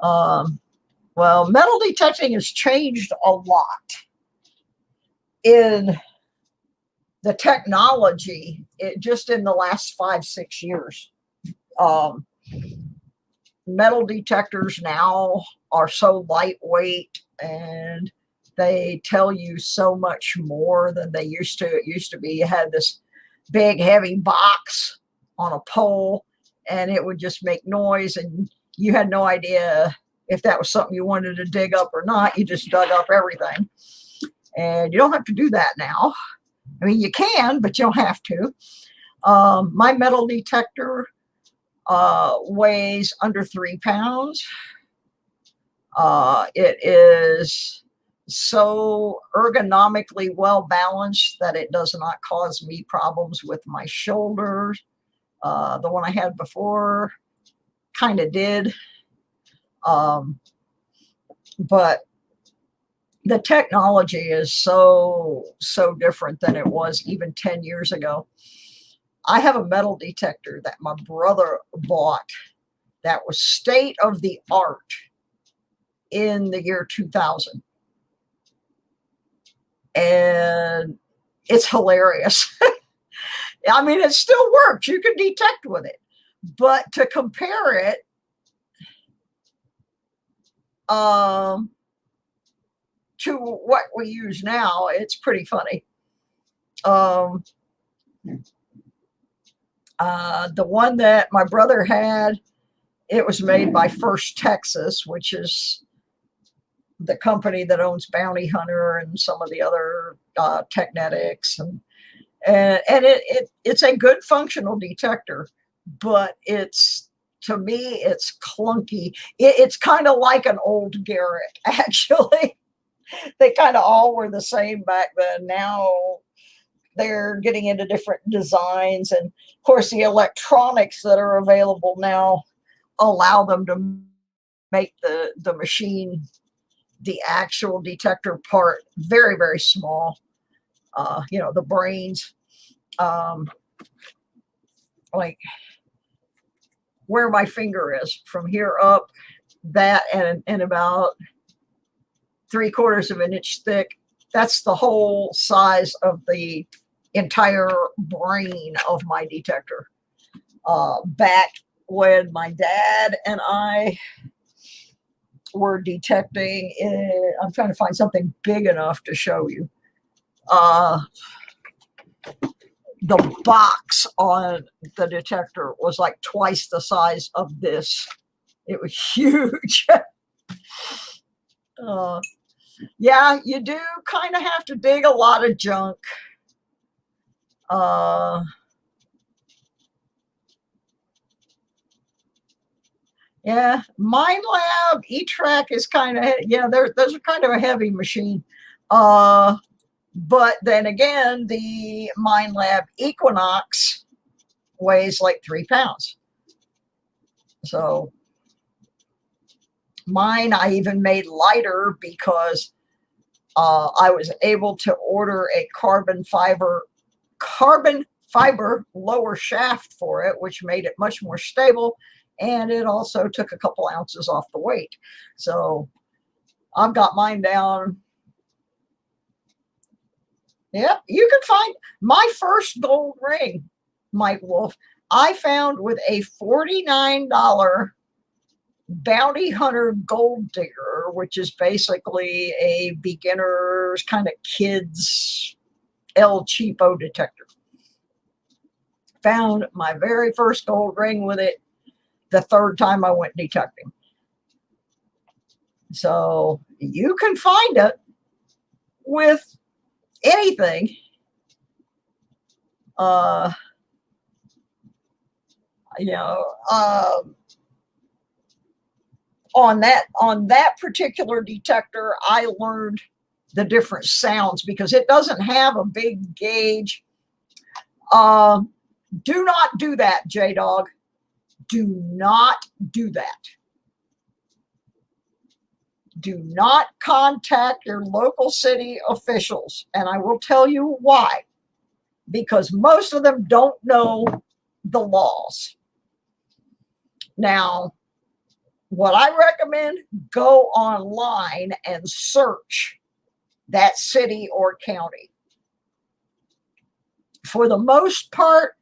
Well, metal detecting has changed a lot in the technology, just in the last 5-6 years. Metal detectors now are so lightweight, and they tell you so much more than they used to. It used to be you had this big heavy box on a pole and it would just make noise, and you had no idea if that was something you wanted to dig up or not. You just dug up everything, and you don't have to do that now. I mean, you can, but you don't have to. My metal detector weighs under 3 pounds. It is so ergonomically well balanced that it does not cause me problems with my shoulders. The one I had before kind of did. But the technology is so different than it was even 10 years ago. I have a metal detector that my brother bought that was state of the art in the year 2000. And it's hilarious. I mean, it still works. You can detect with it. But to compare it to what we use now, it's pretty funny. The one that my brother had, it was made by First Texas, which is the company that owns Bounty Hunter and some of the other Technetics, and it's a good functional detector, but to me it's clunky. It's kind of like an old Garrett, actually. They kind of all were the same back then. Now they're getting into different designs, and of course the electronics that are available now allow them to make the machine, the actual detector part, very, very small. The brains, like where my finger is, from here up, that and about 3/4 of an inch thick. That's the whole size of the entire brain of my detector. Back when my dad and I were detecting, I'm trying to find something big enough to show you. The box on the detector was like twice the size of this. It was huge. Yeah, you do kind of have to dig a lot of junk. Yeah, Mind Lab E-Track is kind of, those are kind of a heavy machine. But then again, the Mind Lab Equinox weighs like 3 pounds. So mine, I even made lighter because I was able to order a carbon fiber lower shaft for it, which made it much more stable. And it also took a couple ounces off the weight. So I've got mine down. Yeah, you can find my first gold ring, Mike Wolf, I found with a $49 Bounty Hunter Gold Digger, which is basically a beginner's kind of kids El Cheapo detector. Found my very first gold ring with it the third time I went detecting. So you can find it with anything. On that particular detector, I learned the different sounds because it doesn't have a big gauge. Do not do that, J-Dog. Do not do that. Do not contact your local city officials. And I will tell you why. Because most of them don't know the laws. Now, what I recommend, go online and search that city or county. For the most part,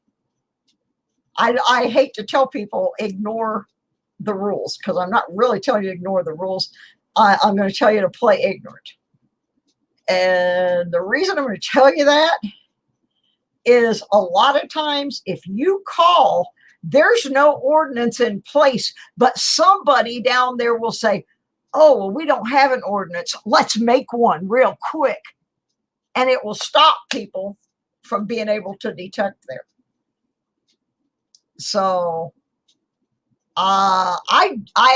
I hate to tell people ignore the rules, because I'm not really telling you to ignore the rules. I'm going to tell you to play ignorant. And the reason I'm going to tell you that is a lot of times if you call, there's no ordinance in place, but somebody down there will say, oh, well, we don't have an ordinance. Let's make one real quick. And it will stop people from being able to detect there. So I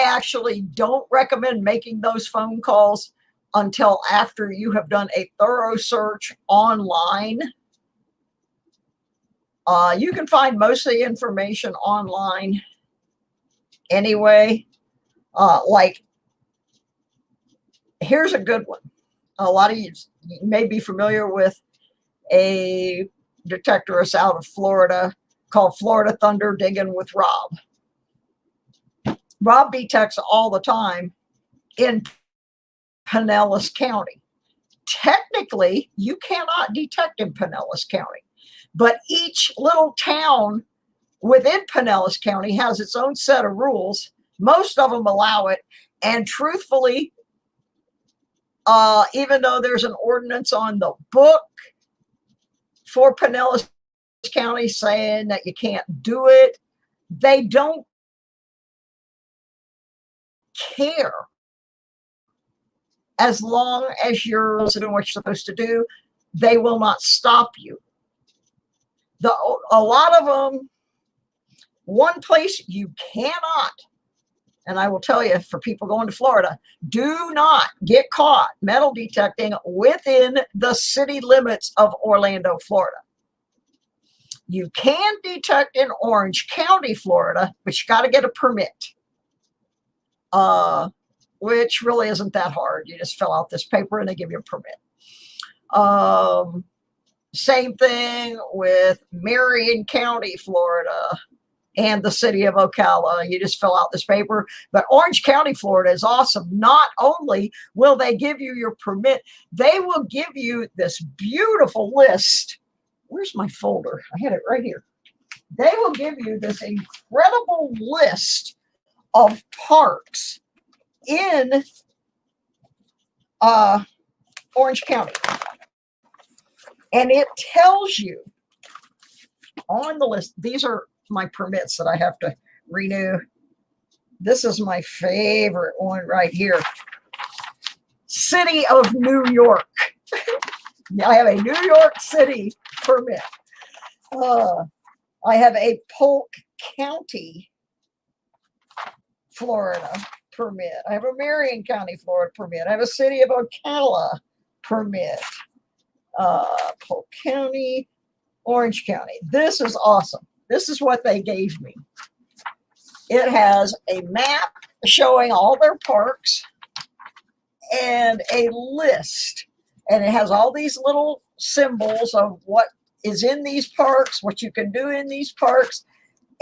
actually don't recommend making those phone calls until after you have done a thorough search online. You can find most of the information online anyway. Like, here's a good one. A lot of you may be familiar with a detectorist out of Florida called Florida Thunder Digging with Rob. Rob detects all the time in Pinellas County. Technically, you cannot detect in Pinellas County, but each little town within Pinellas County has its own set of rules. Most of them allow it. And truthfully, even though there's an ordinance on the book for Pinellas County saying that you can't do it, they don't care. As long as you're doing what you're supposed to do, they will not stop you. A lot of them, one place you cannot, and I will tell you for people going to Florida, do not get caught metal detecting within the city limits of Orlando, Florida. You can detect in Orange County, Florida, but you got to get a permit. Which really isn't that hard. You just fill out this paper and they give you a permit. Same thing with Marion County, Florida, and the city of Ocala. You just fill out this paper. But Orange County, Florida is awesome. Not only will they give you your permit, they will give you this beautiful list. Where's my folder? I had it right here. They will give you this incredible list of parks in Orange County. And it tells you on the list, these are my permits that I have to renew. This is my favorite one right here. City of New York. I have a New York City permit. I have a Polk County, Florida permit. I have a Marion County, Florida permit. I have a City of Ocala permit. Polk County, Orange County. This is awesome. This is what they gave me. It has a map showing all their parks and a list. And it has all these little symbols of what is in these parks, what you can do in these parks.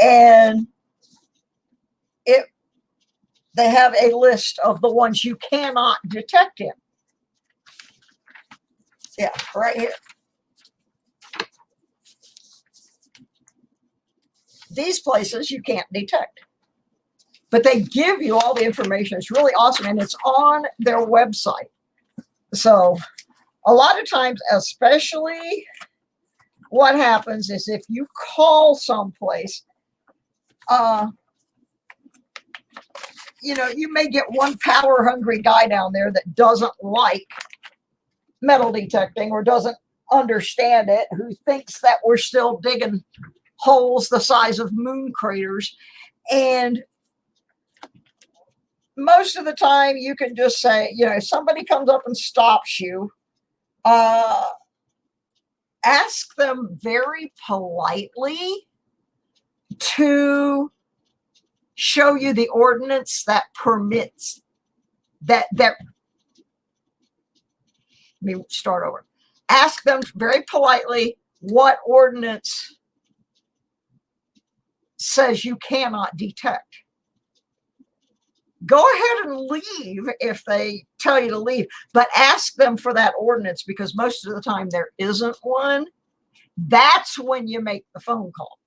And they have a list of the ones you cannot detect in. Yeah, right here. These places you can't detect. But they give you all the information. It's really awesome. And it's on their website. So a lot of times, especially what happens is if you call someplace, you may get one power-hungry guy down there that doesn't like metal detecting or doesn't understand it, who thinks that we're still digging holes the size of moon craters. And most of the time you can just say, if somebody comes up and stops you, ask them very politely to show you the ordinance that permits that. Let me start over. Ask them very politely what ordinance says you cannot detect. Go ahead and leave if they tell you to leave, but ask them for that ordinance, because most of the time there isn't one. That's when you make the phone call.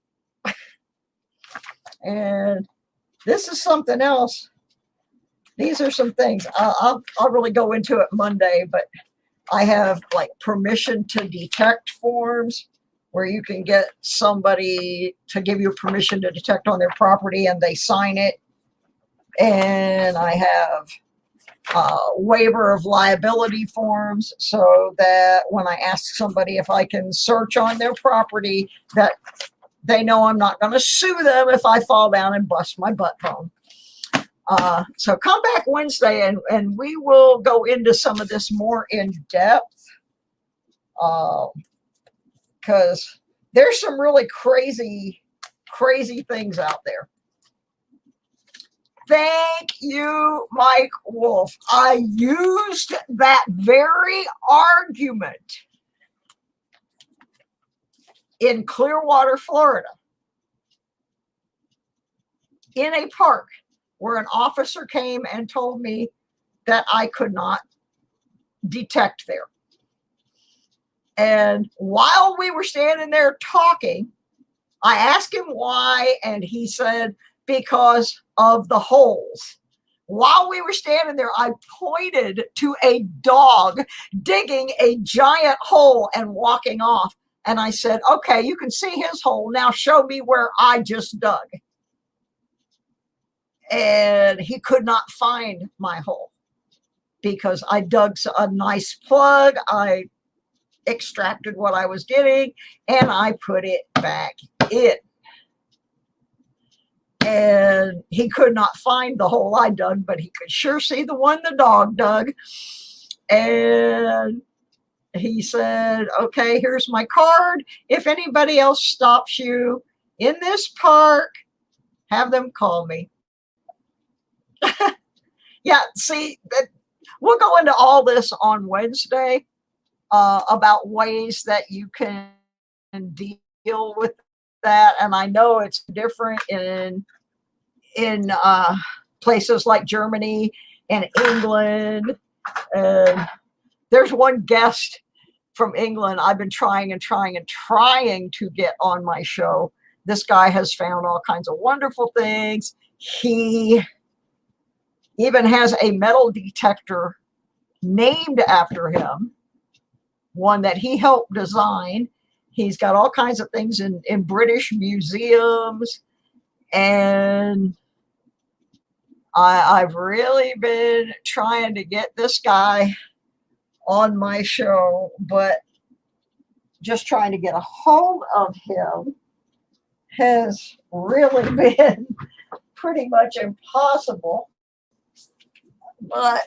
And this is something else. These are some things. I'll really go into it Monday, but I have like permission to detect forms where you can get somebody to give you permission to detect on their property and they sign it. And I have waiver of liability forms so that when I ask somebody if I can search on their property, that they know I'm not going to sue them if I fall down and bust my butt bone. So come back Wednesday and we will go into some of this more in depth, because there's some really crazy things out there. Thank you, Mike Wolf. I used that very argument in Clearwater, Florida, in a park where an officer came and told me that I could not detect there. And while we were standing there talking, I asked him why, and he said, because of the holes. While we were standing there, I pointed to a dog digging a giant hole and walking off. And I said, okay, you can see his hole. Now show me where I just dug. And he could not find my hole because I dug a nice plug. I extracted what I was getting and I put it back in. And he could not find the hole I dug, but he could sure see the one the dog dug. And he said, okay, here's my card. If anybody else stops you in this park, have them call me. Yeah, see, we'll go into all this on Wednesday about ways that you can deal with that. And I know it's different in places like Germany and England. There's one guest from England I've been trying to get on my show. This guy has found all kinds of wonderful things. He even has a metal detector named after him, one that he helped design. He's got all kinds of things in British museums. And I've really been trying to get this guy on my show, but just trying to get a hold of him has really been pretty much impossible. But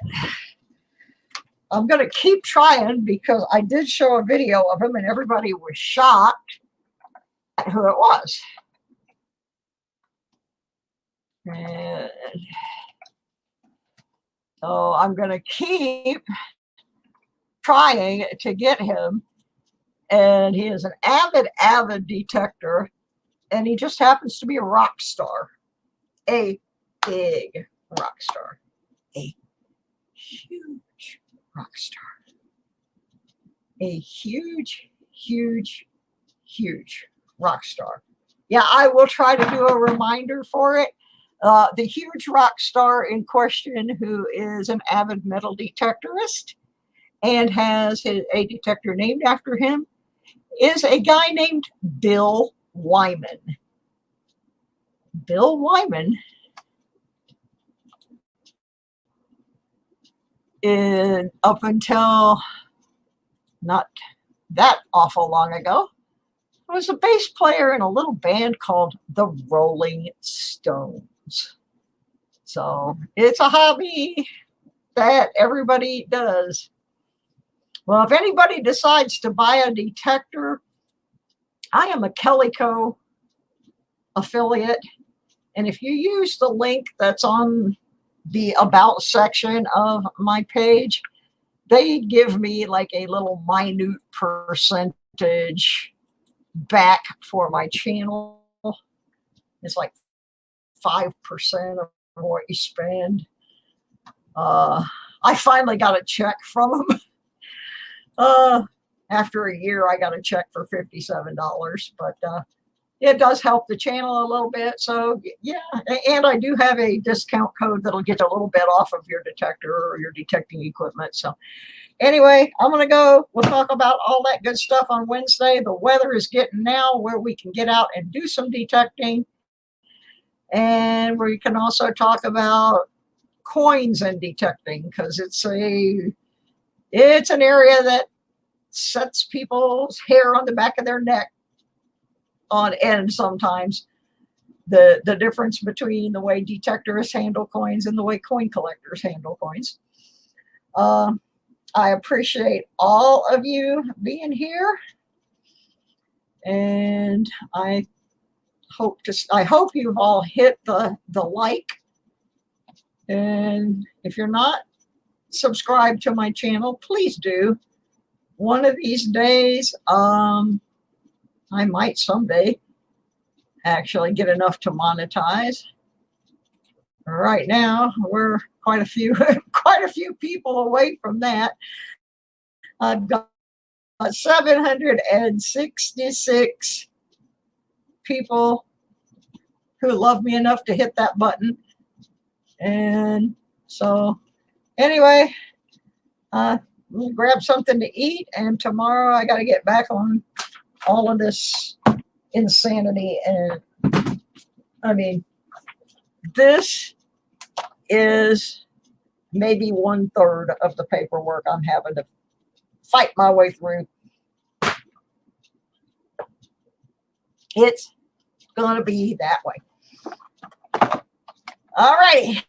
I'm going to keep trying because I did show a video of him and everybody was shocked at who it was. And so I'm going to keep trying to get him. And he is an avid detector. And he just happens to be a rock star. A big rock star. A huge rock star. A huge rock star. Yeah, I will try to do a reminder for it. The huge rock star in question, who is an avid metal detectorist and has a detector named after him, is a guy named Bill Wyman. Bill Wyman up until not that awful long ago, was a bass player in a little band called the Rolling Stones. So it's a hobby that everybody does. Well, if anybody decides to buy a detector, I am a Kellyco affiliate. And if you use the link that's on the About section of my page, they give me like a little minute percentage back for my channel. It's like 5% of what you spend. I finally got a check from them. After a year, I got a check for $57, but it does help the channel a little bit. So yeah, and I do have a discount code that'll get you a little bit off of your detector or your detecting equipment. So anyway, I'm going to go. We'll talk about all that good stuff on Wednesday. The weather is getting now where we can get out and do some detecting. And we can also talk about coins and detecting, because it's an area that sets people's hair on the back of their neck on end sometimes. The difference between the way detectorists handle coins and the way coin collectors handle coins. I appreciate all of you being here, and I hope you've all hit the like. And if you're not subscribed to my channel, please do. One of these days, I might someday actually get enough to monetize. Right now, we're quite a few people away from that. I've got 766 people who love me enough to hit that button. And so anyway, we'll grab something to eat, and tomorrow I got to get back on all of this insanity. And I mean, this is maybe 1/3 of the paperwork I'm having to fight my way through. It's gonna be that way. All righty.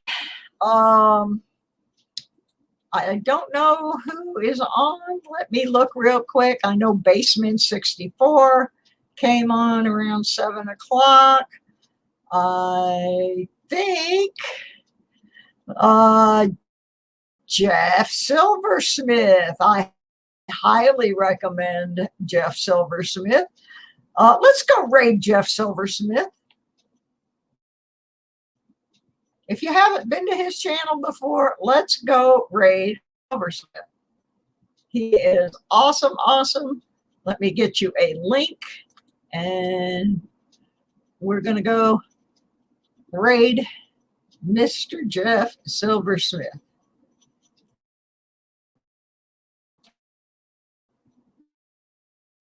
I don't know who is on. Let me look real quick. I know Basement 64 came on around 7 o'clock. I think Jeff Silversmith. I highly recommend Jeff Silversmith. Let's go raid Jeff Silversmith. If you haven't been to his channel before, let's go raid Silversmith. He is awesome, awesome. Let me get you a link, and we're going to go raid Mr. Jeff Silversmith.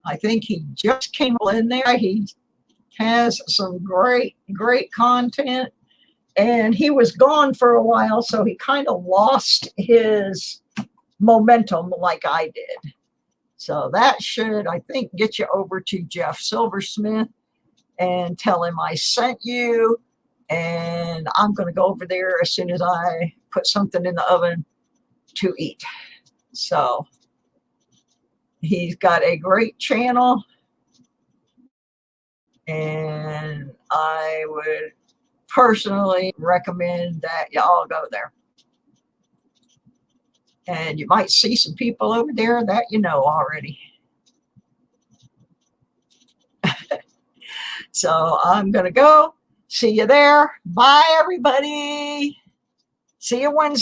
I think he just came in there. He has some great, great content. And he was gone for a while, so he kind of lost his momentum like I did. So that should, I think, get you over to Jeff Silversmith and tell him I sent you. And I'm going to go over there as soon as I put something in the oven to eat. So he's got a great channel, and I would personally recommend that y'all go there. And you might see some people over there that you know already. So I'm going to go. See you there. Bye, everybody. See you Wednesday.